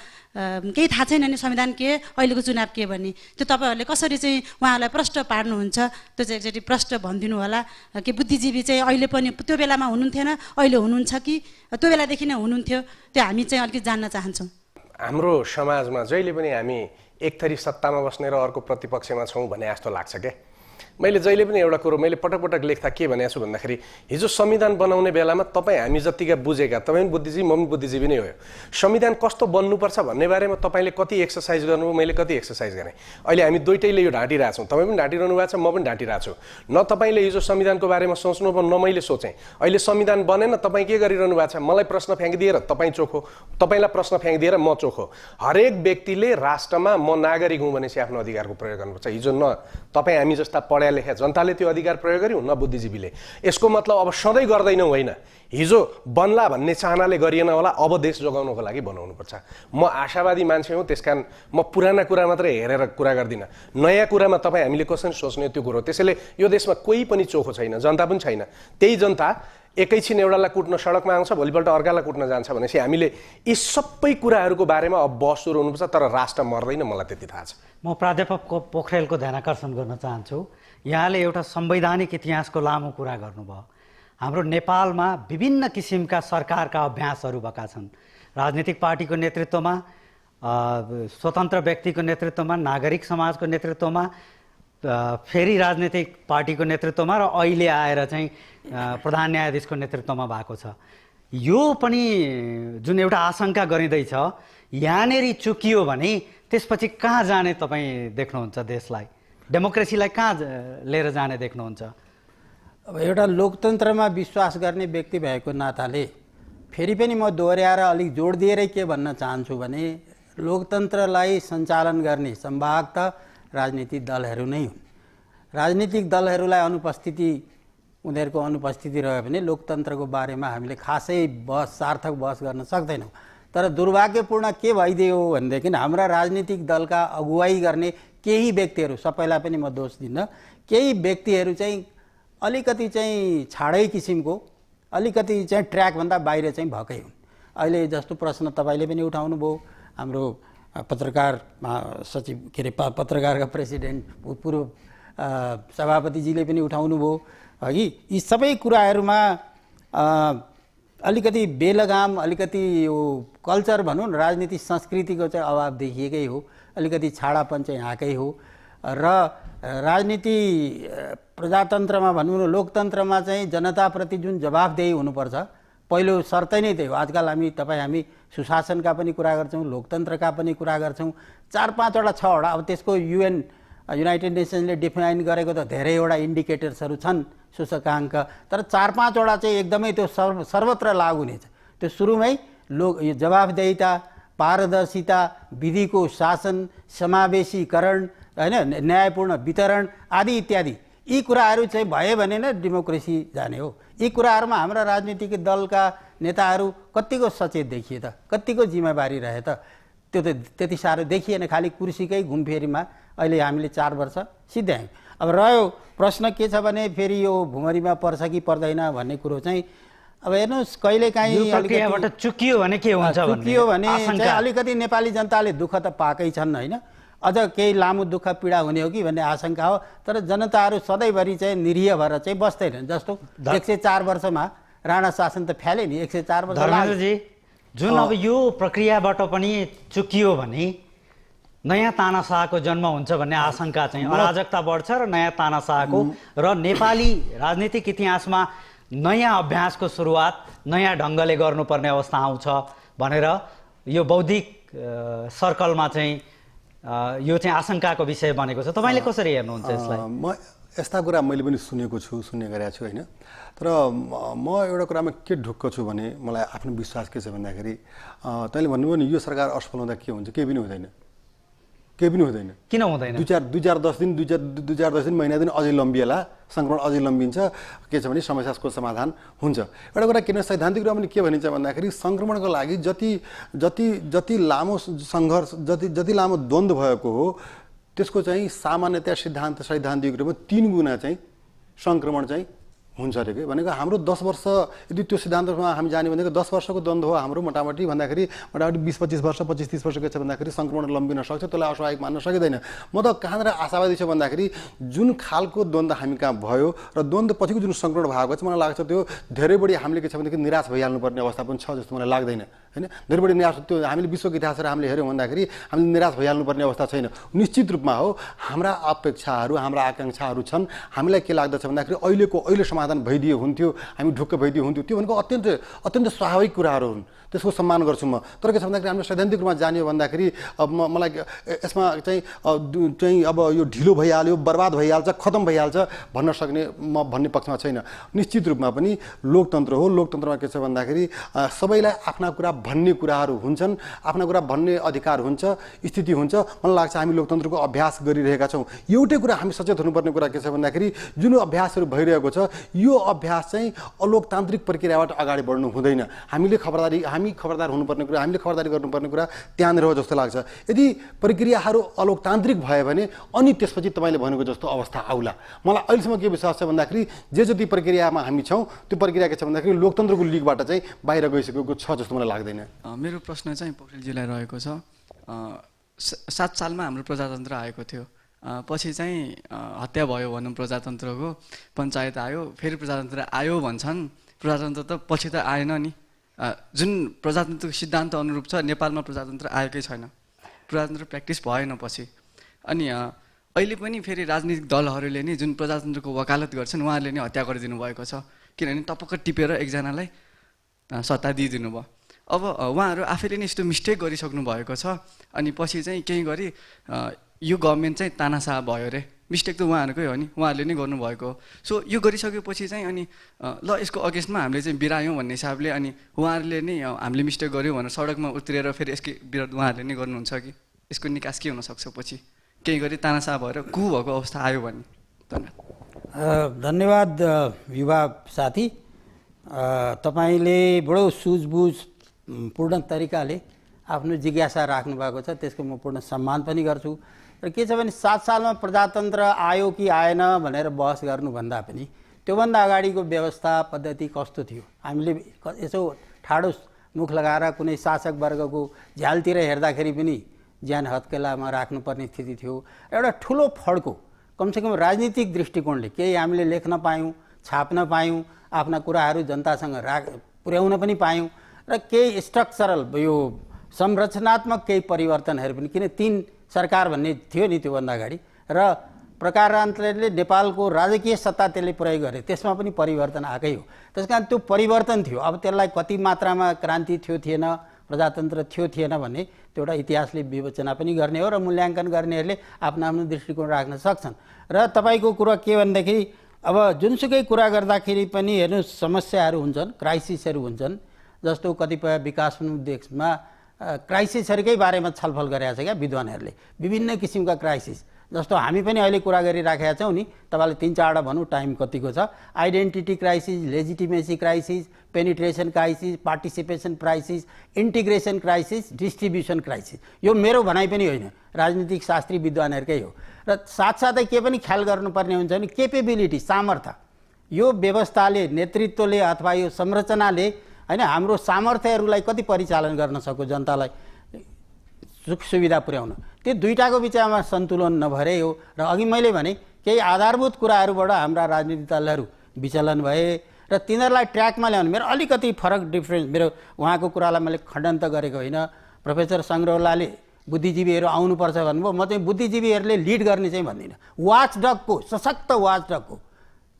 केही थाहा छैन नि संविधान के, अहिलेको चुनाव के भन्ने। त्यो तपाईँहरूले कसरी चाहिँ उहाँहरूलाई प्रश्न पार्नुहुन्छ? त्यो चाहिँ एकचोटि प्रश्न भनिदिनु होला कि बुद्धिजीवी चाहिँ अहिले पनि त्यो बेलामा हुनुहुन्थेन, अहिले हुनुहुन्छ कि त्यो बेलादेखि नै हुनुहुन्थ्यो? त्यो हामी चाहिँ अलिकति जान्न चाहन्छौँ। हाम्रो समाजमा जहिले पनि हामी एक थरी सत्तामा बस्ने र अर्को प्रतिपक्षमा छौँ भने जस्तो लाग्छ क्या। मैले जहिले पनि एउटा कुरो मैले पटक पटक लेख्दा के भनेको छु भन्दाखेरि हिजो संविधान बनाउने बेलामा तपाईँ हामी जतिका बुझेका, तपाईँ पनि बुद्धिजीवी म पनि बुद्धिजीवी नै हो, संविधान कस्तो बन्नुपर्छ भन्ने बारेमा तपाईँले कति एक्सर्साइज गर्नुभयो, मैले कति एक्सर्साइज गरेँ। अहिले हामी दुइटैले यो ढाँटिरहेको छौँ, तपाईँ पनि ढाँटिरहनु भएको छ, म पनि ढाँटिरहेको छु। न तपाईँले हिजो संविधानको बारेमा सोच्नु भयो, न मैले सोचेँ। अहिले संविधान बनेन, तपाईँ के गरिरहनु भएको छ? मलाई प्रश्न फ्याँकिदिएर तपाईँ चोखो, तपाईँलाई प्रश्न फ्याँकिदिएर म चोखो। हरेक व्यक्तिले राष्ट्रमा म नागरिक हुँ भनेपछि आफ्नो अधिकारको प्रयोग गर्नुपर्छ। हिजो न तपाईँ हामी जस्ता पढ्या लेख्या जनताले त्यो अधिकार प्रयोग गर्यो, न बुद्धिजीवीले। यसको मतलब अब सधैँ गर्दैनौँ होइन, हिजो बन्ला भन्ने चाहनाले गरिएन होला, अब देश जोगाउनको लागि बनाउनुपर्छ। म आशावादी मान्छे हुँ, त्यसकारण म पुराना कुरा मात्रै हेरेर कुरा गर्दिनँ। नयाँ कुरामा तपाईँ हामीले कसरी सोच्ने त्यो कुरो। त्यसैले यो देशमा कोही पनि चोखो छैन, जनता पनि छैन। त्यही जनता एकैछिन एउटालाई कुट्न सडकमा आउँछ, भोलिपल्ट अर्कालाई कुट्न जान्छ भनेपछि हामीले यी सबै कुराहरूको बारेमा अब बहस सुरु हुनुपर्छ। तर राष्ट्र मर्दैन, मलाई त्यति थाहा छ। म प्राध्यापक पोखरेलको ध्यानाकर्षण गर्न चाहन्छु। यहाँले एउटा संवैधानिक इतिहासको लामो कुरा गर्नुभयो। हाम्रो नेपालमा विभिन्न किसिमका सरकारका अभ्यासहरू भएका छन्। राजनीतिक पार्टीको नेतृत्वमा, स्वतन्त्र व्यक्तिको नेतृत्वमा, नागरिक समाजको नेतृत्वमा फेरि राजनीतिक पार्टीको नेतृत्वमा र अहिले आएर चाहिँ प्रधान न्यायाधीशको नेतृत्वमा भएको छ। यो पनि जुन एउटा आशंका गरिँदैछ, यहाँनेरि चुकियो भने त्यसपछि कहाँ जाने तपाईँ देख्नुहुन्छ? देशलाई, डेमोक्रेसीलाई कहाँ लिएर जाने देख्नुहुन्छ? अब एउटा लोकतन्त्रमा विश्वास गर्ने व्यक्ति भएको नाताले फेरि पनि म दोहोऱ्याएर अलिक जोड दिएरै के भन्न चाहन्छु भने लोकतन्त्रलाई सञ्चालन गर्ने संवाहक त राजनीतिक दलहरू नै हुन्। राजनीतिक दलहरूलाई उनीहरूको अनुपस्थिति रह्यो भने लोकतन्त्रको बारेमा हामीले खासै सार्थक बहस गर्न सक्दैनौँ। तर दुर्भाग्यपूर्ण के भइदियो भनेदेखि हाम्रा राजनीतिक दलका अगुवाई गर्ने केही व्यक्तिहरू, सबैलाई पनि म दोष दिन्न, केही व्यक्तिहरू चाहिँ अलिकति चाहिँ छाडै किसिमको, अलिकति चाहिँ ट्र्याकभन्दा बाहिर चाहिँ भएकै हुन्। अहिले जस्तो प्रश्न तपाईँले पनि उठाउनु भयो, हाम्रो पत्रकार सचिव के अरे पत्रकारका प्रेसिडेन्ट पूर्व सभापतिजीले पनि उठाउनु भयो हगि। यी सबै कुराहरूमा अलिकति बेलगाम, अलिकति यो कल्चर भनौँ न, राजनीतिक संस्कृतिको चाहिँ अभाव देखिएकै हो, अलिकति छाडापन चाहिँ यहाँकै हो। र राजनीति प्रजातन्त्रमा भनौँ न, लोकतन्त्रमा चाहिँ जनताप्रति जुन जवाफदेही हुनुपर्छ, पहिलो शर्तै नै त्यही हो। आजकल हामी सुशासनका पनि कुरा गर्छौँ, लोकतन्त्रका पनि कुरा गर्छौँ, 4-5वटा 6वटा, अब त्यसको युनाइटेड नेसन्सले डिफाइन गरेको त धेरैवटा इन्डिकेटर्सहरू छन् सूचकाङ्क, तर 4-5वटा चाहिँ एकदमै त्यो सर्वत्र लागू हुनेछ। त्यो सुरुमै जवाफदेहिता, पारदर्शिता, विधिको शासन, समावेशीकरण, होइन, न्यायपूर्ण वितरण आदि इत्यादि, यी कुराहरू चाहिँ भए भने नै डेमोक्रेसी जाने हो। यी कुराहरूमा हाम्रा राजनीतिक दलका नेताहरू कतिको सचेत देखिए त, कतिको जिम्मेवारी रहे त? त्यो त त्यति साह्रो देखिएन। खालि कुर्सीकै घुमफेरीमा अहिले हामीले 4 वर्ष सिद्ध्यायौँ। अब रह्यो प्रश्न के छ भने फेरि यो भुमरीमा पर्छ कि पर्दैन भन्ने कुरो चाहिँ अब हेर्नुहोस्, कहिलेकाहीँ प्रक्रियाबाट चुकियो भने के हुन्छ? चुकियो भने चाहिँ अलिकति नेपाली जनताले दुःख त पाएकै छन्, होइन, अझ केही लामो दुःख पीडा हुने हो कि भन्ने आशंका हो। तर जनताहरू सधैँभरि चाहिँ निरीह भएर चाहिँ बस्दैनन्। जस्तो 104 वर्षमा राणा शासन त फ्याले नि, 104 वर्ष। धर्मेन्द्रजी, जुन अब यो प्रक्रियाबाट पनि चुकियो भने नयाँ तानाशाहको जन्म हुन्छ भन्ने आशंका चाहिँ, अराजकता बढ्छ र नयाँ तानाशाहको र नेपाली राजनीतिक इतिहासमा नयाँ अभ्यासको सुरुवात नयाँ ढङ्गले गर्नुपर्ने अवस्था आउँछ भनेर यो बौद्धिक सर्कलमा चाहिँ यो चाहिँ आशंकाको विषय बनेको छ। तपाईँले कसरी हेर्नुहुन्छ यसलाई? म यस्ता कुरा मैले पनि सुन्ने गरेको छु, होइन। तर म एउटा कुरामा के ढुक्क छु भने मलाई आफ्नो विश्वास के छ भन्दाखेरि तैँले भन्नुभयो नि यो सरकार असफल हुँदा के हुन्छ? केही पनि हुँदैन, केही पनि हुँदैन। किन हुँदैन? 2-4-10 दिन महिना दिन अझै लम्बिएला, सङ्क्रमण अझै लम्बिन्छ। के छ भने समस्याको समाधान हुन्छ। एउटा कुरा किन सैद्धान्तिक रूपमा पनि के भनिन्छ भन्दाखेरि सङ्क्रमणको लागि जति लामो सङ्घर्ष, जति लामो द्वन्द्व भएको हो त्यसको चाहिँ सामान्यतया सैद्धान्तिक रूपमा 3 गुणा चाहिँ सङ्क्रमण चाहिँ हुन्छ अरे के भनेको हाम्रो 10 वर्ष यदि त्यो सिद्धान्तमा हामी जाने भनेको 10 वर्षको द्वन्द्व हो हाम्रो मोटामोटी भन्दाखेरि 20-25 वर्ष 25-30 वर्ष के छ भन्दाखेरि सङ्क्रमण लम्बिन सक्छ। त्यसलाई अस्वाभाविक मान्न सकिँदैन। म त कहाँनिर आशावादी छु भन्दाखेरि जुन खालको द्वन्द्व हामी कहाँ भयो र द्वन्द्व पछिको जुन सङ्क्रमण भएको छ मलाई लाग्छ त्यो धेरै बढी हामीले के छ भनेदेखि निराश भइहाल्नुपर्ने अवस्था पनि छ जस्तो मलाई लाग्दैन, होइन। धेरै बढी निराश, त्यो हामीले विश्वको इतिहासहरू हामीले हेऱ्यौँ भन्दाखेरि हामीले निराश भइहाल्नुपर्ने अवस्था छैन। निश्चित रूपमा हो हाम्रा अपेक्षाहरू, हाम्रा आकाङ्क्षाहरू छन्। हामीलाई के लाग्दछ भन्दाखेरि अहिले समाधान भइदियो हुन्थ्यो, हामी ढुक्क भइदियो हुन्थ्यो, त्यो भनेको अत्यन्त स्वाभाविक कुराहरू हुन्, त्यसको सम्मान गर्छु म। तर के छ भन्दाखेरि हामीले सैद्धान्तिक रूपमा जान्यो भन्दाखेरि अब मलाई यसमा चाहिँ अब यो ढिलो भइहाल्यो, बर्बाद भइहाल्छ, खतम भइहाल्छ भन्न सक्ने म भन्ने पक्षमा छैन। निश्चित रूपमा पनि लोकतन्त्र हो। लोकतन्त्रमा के छ भन्दाखेरि सबैलाई आफ्ना कुरा भन्ने कुराहरू हुन्छन्, आफ्ना कुरा भन्ने अधिकार हुन्छ, स्थिति हुन्छ। मलाई लाग्छ हामी लोकतन्त्रको अभ्यास गरिरहेका छौँ। एउटै कुरा हामी सचेत हुनुपर्ने कुरा के छ भन्दाखेरि जुन अभ्यासहरू भइरहेको छ यो अभ्यास चाहिँ अलोकतान्त्रिक प्रक्रियाबाट अगाडि बढ्नु हुँदैन। हामी खबरदार हुनुपर्ने कुरा, हामीले खबरदारी गर्नुपर्ने कुरा त्यहाँनिर हो जस्तो लाग्छ। यदि प्रक्रियाहरू अलोकतान्त्रिक भयो भने अनि त्यसपछि तपाईँले भनेको जस्तो अवस्था आउला। मलाई अहिलेसम्म के विश्वास छ भन्दाखेरि जति प्रक्रियामा हामी छौँ त्यो प्रक्रिया के छ भन्दाखेरि लोकतन्त्रको लिगबाट चाहिँ बाहिर गइसकेको छ जस्तो मलाई लाग्दैन। मेरो प्रश्न चाहिँ पोखरेलजीलाई रहेको छ। 7 सालमा हाम्रो प्रजातन्त्र आएको थियो, पछि चाहिँ हत्या भयो भनौँ प्रजातन्त्रको, पञ्चायत आयो, फेरि प्रजातन्त्र आयो भन्छन्। प्रजातन्त्र त पछि त आएन नि। जुन प्रजातन्त्रको सिद्धान्त अनुरूप छ नेपालमा प्रजातन्त्र आएकै छैन, प्रजातन्त्र प्र्याक्टिस भएन पछि। अनि अहिले पनि फेरि राजनीतिक दलहरूले नै जुन प्रजातन्त्रको वकालत गर्छन् उहाँहरूले नै हत्या गरिदिनु भएको छ, किनभने टपक्क टिपेर एकजनालाई सत्ता दिइदिनु भयो। अब उहाँहरू आफैले नै यस्तो मिस्टेक गरिसक्नु भएको छ, अनि पछि चाहिँ केही गरी यो गभर्मेन्ट चाहिँ तानासा भयो अरे। मिस्टेक त उहाँहरूकै हो नि, उहाँहरूले नै गर्नुभएको हो। सो यो गरिसकेपछि चाहिँ अनि ल यसको अगेन्स्टमा हामीले चाहिँ बिरायौँ भन्ने हिसाबले अनि उहाँहरूले नै हामीले मिस्टेक गर्यो भनेर सडकमा उत्रिएर फेरि यसको विरोध उहाँहरूले नै गर्नुहुन्छ कि यसको निकास के हुनसक्छ पछि केही गरी तानासा भएर कु भएको अवस्था आयो भने? धन्यवाद। धन्यवाद युवा साथी, तपाईँले बडो सुझबुझ पूर्ण तरिकाले आफ्नो जिज्ञासा राख्नु भएको छ, त्यसको म पूर्ण सम्मान पनि गर्छु। र के छ भने 7 सालमा प्रजातन्त्र आयो कि आएन भनेर बहस गर्नुभन्दा पनि त्योभन्दा अगाडिको व्यवस्था पद्धति कस्तो थियो, हामीले यसो ठाडो मुख लगाएर कुनै शासक वर्गको झ्यालतिर हेर्दाखेरि पनि ज्यान हत्केलामा राख्नुपर्ने स्थिति थियो। एउटा ठुलो फड्को कमसेकम राजनीतिक दृष्टिकोणले केही हामीले लेख्न पायौँ, छाप्न पायौँ, आफ्ना कुराहरू जनतासँग पुर्याउन पनि पायौँ र केही स्ट्रक्चरल यो संरचनात्मक केही परिवर्तनहरू पनि, किन 3 सरकार भन्ने थियो नि त्योभन्दा अगाडि, र प्रकारान्तरले नेपालको राजकीय सत्ता त्यसले प्रयोग गरे, त्यसमा पनि परिवर्तन आएकै हो। त्यस कारण त्यो परिवर्तन थियो। अब त्यसलाई कति मात्रामा क्रान्ति थियो थिएन, प्रजातन्त्र थियो थिएन भन्ने त्यो एउटा इतिहासले विवेचना पनि गर्ने हो र मूल्याङ्कन गर्नेहरूले आफ्नो आफ्नो दृष्टिकोण राख्न सक्छन्। र तपाईँको कुरा के भनेदेखि अब जुनसुकै कुरा गर्दाखेरि पनि हेर्नुहोस् समस्याहरू हुन्छन्, क्राइसिसहरू हुन्छन्। जस्तो कतिपय विकासोन्मुख देशमा क्राइसिसहरूकै बारेमा छलफल गरेका छ क्या विद्वानहरूले, विभिन्न किसिमका क्राइसिस। जस्तो हामी पनि अहिले कुरा गरिराखेका छौँ नि, तपाईँले 3-4वटा भनौँ, टाइम कतिको छ। Identity crisis, legitimacy crisis, penetration crisis, participation crisis, integration crisis, distribution crisis. यो मेरो भनाइ पनि होइन, राजनीतिक शास्त्री विद्वानहरूकै हो। र साथसाथै के पनि ख्याल गर्नुपर्ने हुन्छ भने केपेबिलिटी, सामर्थ्य। यो व्यवस्थाले, नेतृत्वले अथवा यो संरचनाले हैन हाम्रो सामर्थ्यहरूलाई कति परिचालन गर्न सक्यो, जनतालाई सुख सुविधा पुर्याउन, त्यो दुईटाको बिचमा सन्तुलन नभएरै हो। र अघि मैले भने केही आधारभूत कुराहरूबाट हाम्रा राजनीतिक दलहरू विचलन भए र तिनीहरूलाई ट्र्याकमा ल्याउनु। मेरो अलिकति फरक डिफ्रेन्स, मेरो उहाँको कुरालाई मैले खण्डन त गरेको होइन। प्रोफेसर सङ्ग्रौलाले बुद्धिजीवीहरू आउनुपर्छ भन्नुभयो, म चाहिँ बुद्धिजीवीहरूले लिड गर्ने चाहिँ भन्दिनँ। वाचडगको, सशक्त वाचडगको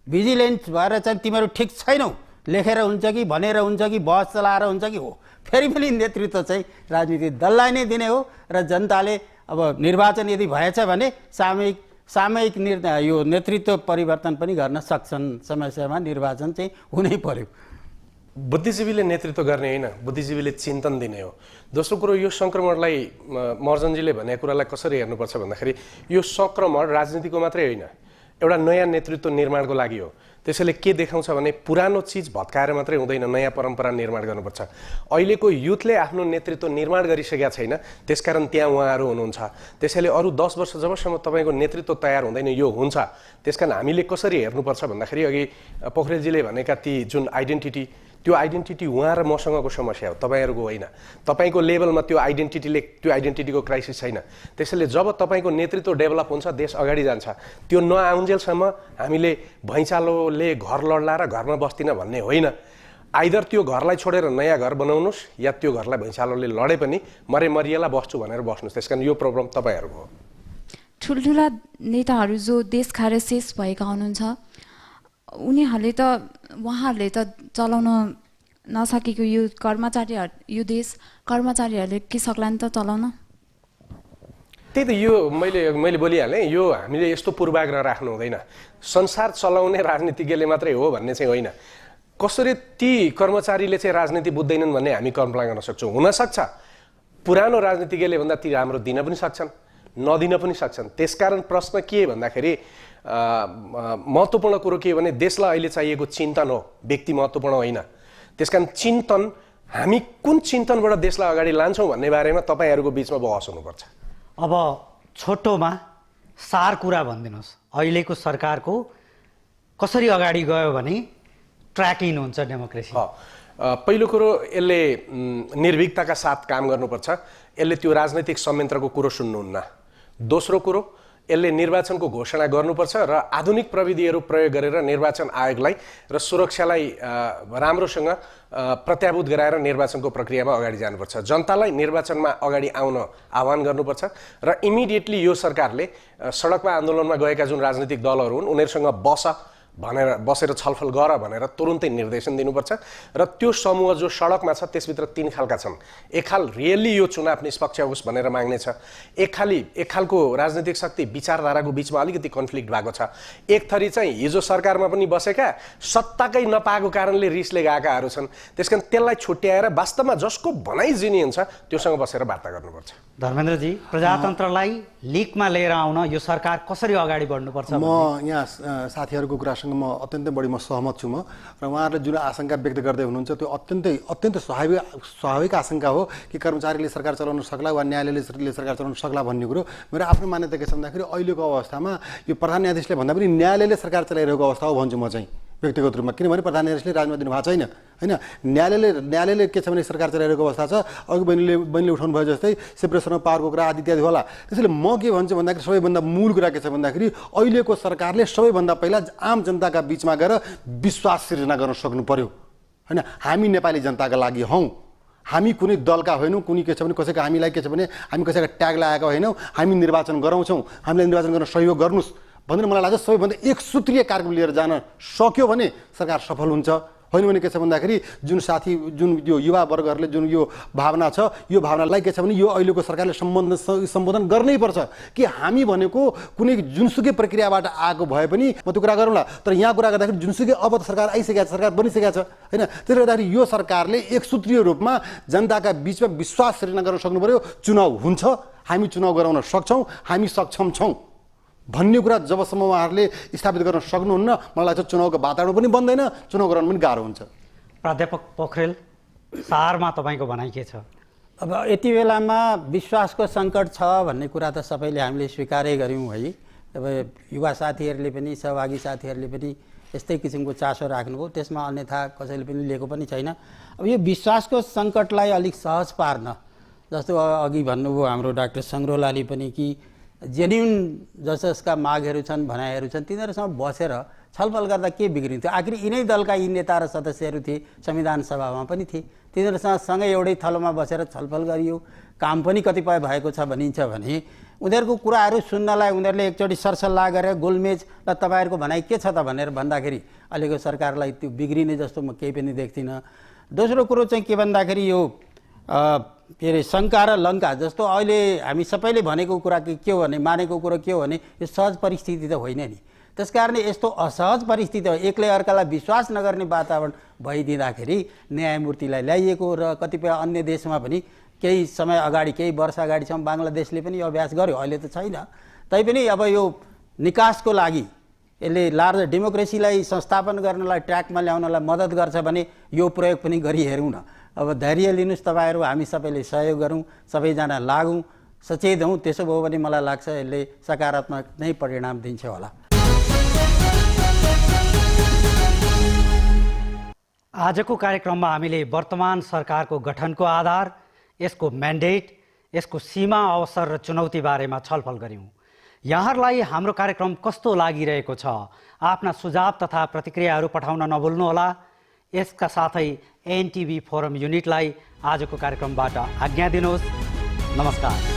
भिजिलेन्स भएर चाहिँ तिमीहरू ठिक छैनौ लेखेर हुन्छ कि भनेर हुन्छ कि बहस चलाएर हुन्छ कि हो, फेरि पनि नेतृत्व चाहिँ राजनीतिक दललाई नै दिने हो। र जनताले अब निर्वाचन यदि भएछ भने सामयिक यो नेतृत्व परिवर्तन पनि गर्न सक्छन्। समस्यामा निर्वाचन चाहिँ हुनै पर्यो। बुद्धिजीवीले नेतृत्व गर्ने होइन, बुद्धिजीवीले चिन्तन दिने हो। दोस्रो कुरो, यो सङ्क्रमणलाई महर्जनजीले भनेको कुरालाई कसरी हेर्नुपर्छ भन्दाखेरि यो सङ्क्रमण राजनीतिको मात्रै होइन, एउटा नयाँ नेतृत्व निर्माणको लागि हो। त्यसैले के देखाउँछ भने पुरानो चिज भत्काएर मात्रै हुँदैन, नयाँ परम्परा निर्माण गर्नुपर्छ। अहिलेको युथले आफ्नो नेतृत्व निर्माण गरिसकेका छैन, त्यसकारण त्यहाँ उहाँहरू हुनुहुन्छ। त्यसैले अरू 10 वर्ष जबसम्म तपाईँको नेतृत्व तयार हुँदैन यो हुन्छ। त्यसकारण हामीले कसरी हेर्नुपर्छ भन्दाखेरि अघि पोखरेलजीले भनेका ती जुन आइडेन्टिटी, त्यो आइडेन्टिटी उहाँ र मसँगको समस्या हो, तपाईँहरूको होइन। तपाईँको लेभलमा त्यो आइडेन्टिटीको क्राइसिस छैन। त्यसैले जब तपाईँको नेतृत्व डेभलप हुन्छ, देश अगाडि जान्छ। त्यो नआउन्जेलसम्म हामीले भैँचालोले घर लड्ला र घरमा बस्दिनँ भन्ने होइन। आइदर त्यो घरलाई छोडेर नयाँ घर बनाउनुहोस् या त्यो घरलाई भैँचालोले लडे पनि मरिएला बस्छु भनेर बस्नुहोस्। त्यस कारण यो प्रब्लम तपाईँहरूको हो। ठुल्ठुला नेताहरू जो देश खाएर शेष भएका हुनुहुन्छ, उहाँहरूले त चलाउन नसकेको यो कर्मचारीहरूले के सक्लान् त चलाउन? त्यही त यो मैले बोलिहालेँ, यो हामीले यस्तो पूर्वाग्रह राख्नु हुँदैन। संसार चलाउने राजनीतिज्ञले मात्रै हो भन्ने चाहिँ होइन। कसरी ती कर्मचारीले चाहिँ राजनीति बुझ्दैनन् भन्ने हामी कल्पना गर्न सक्छौँ। हुनसक्छ पुरानो राजनीतिज्ञले भन्दा ती राम्रो दिन पनि सक्छन्, नदिन पनि सक्छन्। त्यसकारण प्रश्न के भन्दाखेरि महत्त्वपूर्ण कुरो के भने देशलाई अहिले चाहिएको चिन्तन हो, व्यक्ति महत्त्वपूर्ण होइन। त्यसकारण चिन्तन, हामी कुन चिन्तनबाट देशलाई अगाडि लान्छौँ भन्ने बारेमा तपाईँहरूको बिचमा बहस हुनुपर्छ। अब छोटोमा सार कुरा भनिदिनुहोस्, अहिलेको सरकारको कसरी अगाडि गयो भने ट्र्याकिङ हुन्छ डेमोक्रेसी? पहिलो कुरो, यसले निर्भीकताका साथ काम गर्नुपर्छ। यसले त्यो राजनैतिक संयन्त्रको कुरो सुन्नुहुन्न। दोस्रो कुरो, यसले निर्वाचनको घोषणा गर्नुपर्छ र आधुनिक प्रविधिहरू प्रयोग गरेर निर्वाचन आयोगलाई र सुरक्षालाई राम्रोसँग प्रत्याभूत गराएर निर्वाचनको प्रक्रियामा अगाडि जानुपर्छ। जनतालाई निर्वाचनमा अगाडि आउन आह्वान गर्नुपर्छ र इमिडिएटली यो सरकारले सडकमा आन्दोलनमा गएका जुन राजनीतिक दलहरू हुन् उनीहरूसँग बसेर छलफल गर भनेर तुरुन्तै निर्देशन दिनुपर्छ र त्यो समूह जो सडकमा छ त्यसभित्र 3 खालका छन्। एक खाल रियल्ली यो चुनाव निष्पक्ष होस् भनेर माग्ने छ, एक खालको राजनीतिक शक्ति विचारधाराको बिचमा अलिकति कन्फ्लिक्ट भएको छ, एक थरी चाहिँ हिजो सरकारमा पनि बसेका सत्ताकै नपाएको कारणले रिसले गएकाहरू छन्। त्यसकारण त्यसलाई छुट्याएर वास्तवमा जसको भनाइ जिनियन छ त्योसँग बसेर वार्ता गर्नुपर्छ। धर्मेन्द्रजी, प्रजातन्त्रलाई लिकमा लिएर आउन यो सरकार कसरी अगाडि बढ्नुपर्छ? म यहाँ साथीहरूको कुरासँग म अत्यन्तै बढी सहमत छु। र उहाँहरूले जुन आशंका व्यक्त गर्दै हुनुहुन्छ त्यो अत्यन्त स्वाभाविक आशंका हो कि कर्मचारीले सरकार चलाउन सक्ला वा न्यायालयले सरकार चलाउन सक्ला भन्ने कुरो। मेरो आफ्नो मान्यता के छ भन्दाखेरि अहिलेको अवस्थामा यो प्रधान न्यायाधीशले भन्दा पनि न्यायालयले सरकार चलाइरहेको अवस्था हो भन्छु म चाहिँ व्यक्तिगत रूपमा। किनभने प्रधान न्यायाधीशले राजमा दिनुभएको छैन होइन। न्यायालयले के छ भने सरकार चलाइरहेको अवस्था छ। अघि बहिनीले उठाउनु भयो जस्तै सेपरेसन अफ पावरको कुरा आदि इत्यादि होला। त्यसैले म के भन्छु भन्दाखेरि सबैभन्दा मूल कुरा के छ भन्दाखेरि अहिलेको सरकारले सबैभन्दा पहिला आम जनताका बिचमा गएर विश्वास सिर्जना गर्न सक्नु पर्यो होइन। हामी नेपाली जनताका लागि हौँ, हामी कुनै दलका होइनौँ, कुनै के छ भने कसैको हामीलाई के छ भने हामी कसैका ट्याग लगाएका होइनौँ, हामी निर्वाचन गराउँछौँ, हामीलाई निर्वाचन गर्न सहयोग गर्नुहोस् भनेर मलाई लाग्छ सबैभन्दा एक सूत्रीय कार्यक्रम लिएर जान सक्यो भने सरकार सफल हुन्छ। होइन भने के छ भन्दाखेरि जुन यो युवा वर्गहरूले जुन यो भावना छ यो भावनालाई के छ भने यो अहिलेको सरकारले सम्बोधन गर्नै पर्छ कि हामी भनेको कुनै जुनसुकै प्रक्रियाबाट आएको भए पनि म त्यो कुरा गरौँला। तर यहाँ कुरा गर्दाखेरि जुनसुकै अब त सरकार आइसकेको छ, सरकार बनिसकेको छ होइन। त्यसले गर्दाखेरि यो सरकारले एक सूत्रीय रूपमा जनताका बिचमा विश्वास सिर्जना गर्न सक्नु पर्यो। चुनाव हुन्छ, हामी चुनाव गराउन सक्छौँ, हामी सक्षम छौँ भन्ने कुरा जबसम्म उहाँहरूले स्थापित गर्न सक्नुहुन्न मलाई लाग्छ चुनावको वातावरण पनि बन्दैन, चुनाव गराउनु पनि गाह्रो हुन्छ। प्राध्यापक पोखरेल, सारमा तपाईँको भनाइ के छ? अब यति बेलामा विश्वासको सङ्कट छ भन्ने कुरा त सबैले हामीले स्वीकारै गऱ्यौँ है। अब युवा साथीहरूले पनि सहभागी साथीहरूले पनि यस्तै किसिमको चासो राख्नुभयो, त्यसमा अन्यथा कसैले पनि लिएको पनि छैन। अब यो विश्वासको सङ्कटलाई अलिक सहज पार्न जस्तो अघि भन्नुभयो हाम्रो डाक्टर सङ्ग्रौलाले पनि कि जेन्युन जसका मागहरू छन् भनाइहरू छन् तिनीहरूसँग बसेर छलफल गर्दा के बिग्रिन्थ्यो। आखिर यिनै दलका यी नेता र सदस्यहरू थिए, संविधान सभामा पनि थिए, तिनीहरूसँग सँगै एउटै थलोमा बसेर छलफल गरियो, काम पनि कतिपय भएको छ भनिन्छ भने उनीहरूको कुराहरू सुन्नलाई उनीहरूले एकचोटि सरसल्लाह गरेर गोलमेज र तपाईँहरूको भनाइ के छ त भनेर भन्दाखेरि अहिलेको सरकारलाई त्यो बिग्रिने जस्तो म केही पनि देख्दिनँ। दोस्रो कुरो चाहिँ के भन्दाखेरि यो के अरे शङ्का र लङ्का जस्तो अहिले हामी सबैले भनेको कुरा के हो भने मानेको कुरो के हो भने यो सहज परिस्थिति त होइन नि। त्यस कारणले यस्तो असहज परिस्थिति हो, एकले अर्कालाई विश्वास नगर्ने वातावरण भइदिँदाखेरि न्यायमूर्तिलाई ल्याइएको र कतिपय अन्य देशमा पनि केही समय अगाडि केही वर्ष अगाडिसम्म बङ्गलादेशले पनि यो अभ्यास गर्यो, अहिले त छैन। तैपनि अब यो निकासको लागि यसले लार्ज डेमोक्रेसीलाई संस्थापन गर्नलाई ट्र्याकमा ल्याउनलाई मद्दत गर्छ भने यो प्रयोग पनि गरी हेरौँ न। अब धैर्य लिनुहोस् तपाईँहरू, हामी सबैले सहयोग गरौँ, सबैजना लागौँ, सचेत हौँ। त्यसो भयो भने मलाई लाग्छ यसले सकारात्मक नै परिणाम दिन्छ होला। आजको कार्यक्रममा हामीले वर्तमान सरकारको गठनको आधार, यसको म्यान्डेट, यसको सीमा, अवसर र चुनौती बारेमा छलफल गऱ्यौँ। यहाँहरूलाई हाम्रो कार्यक्रम कस्तो लागिरहेको छ? आफ्ना सुझाव तथा प्रतिक्रियाहरू पठाउन नभुल्नुहोला। यसका साथै एनटिभी फोरम युनिटलाई आजको कार्यक्रमबाट आज्ञा दिनुहोस्। नमस्कार।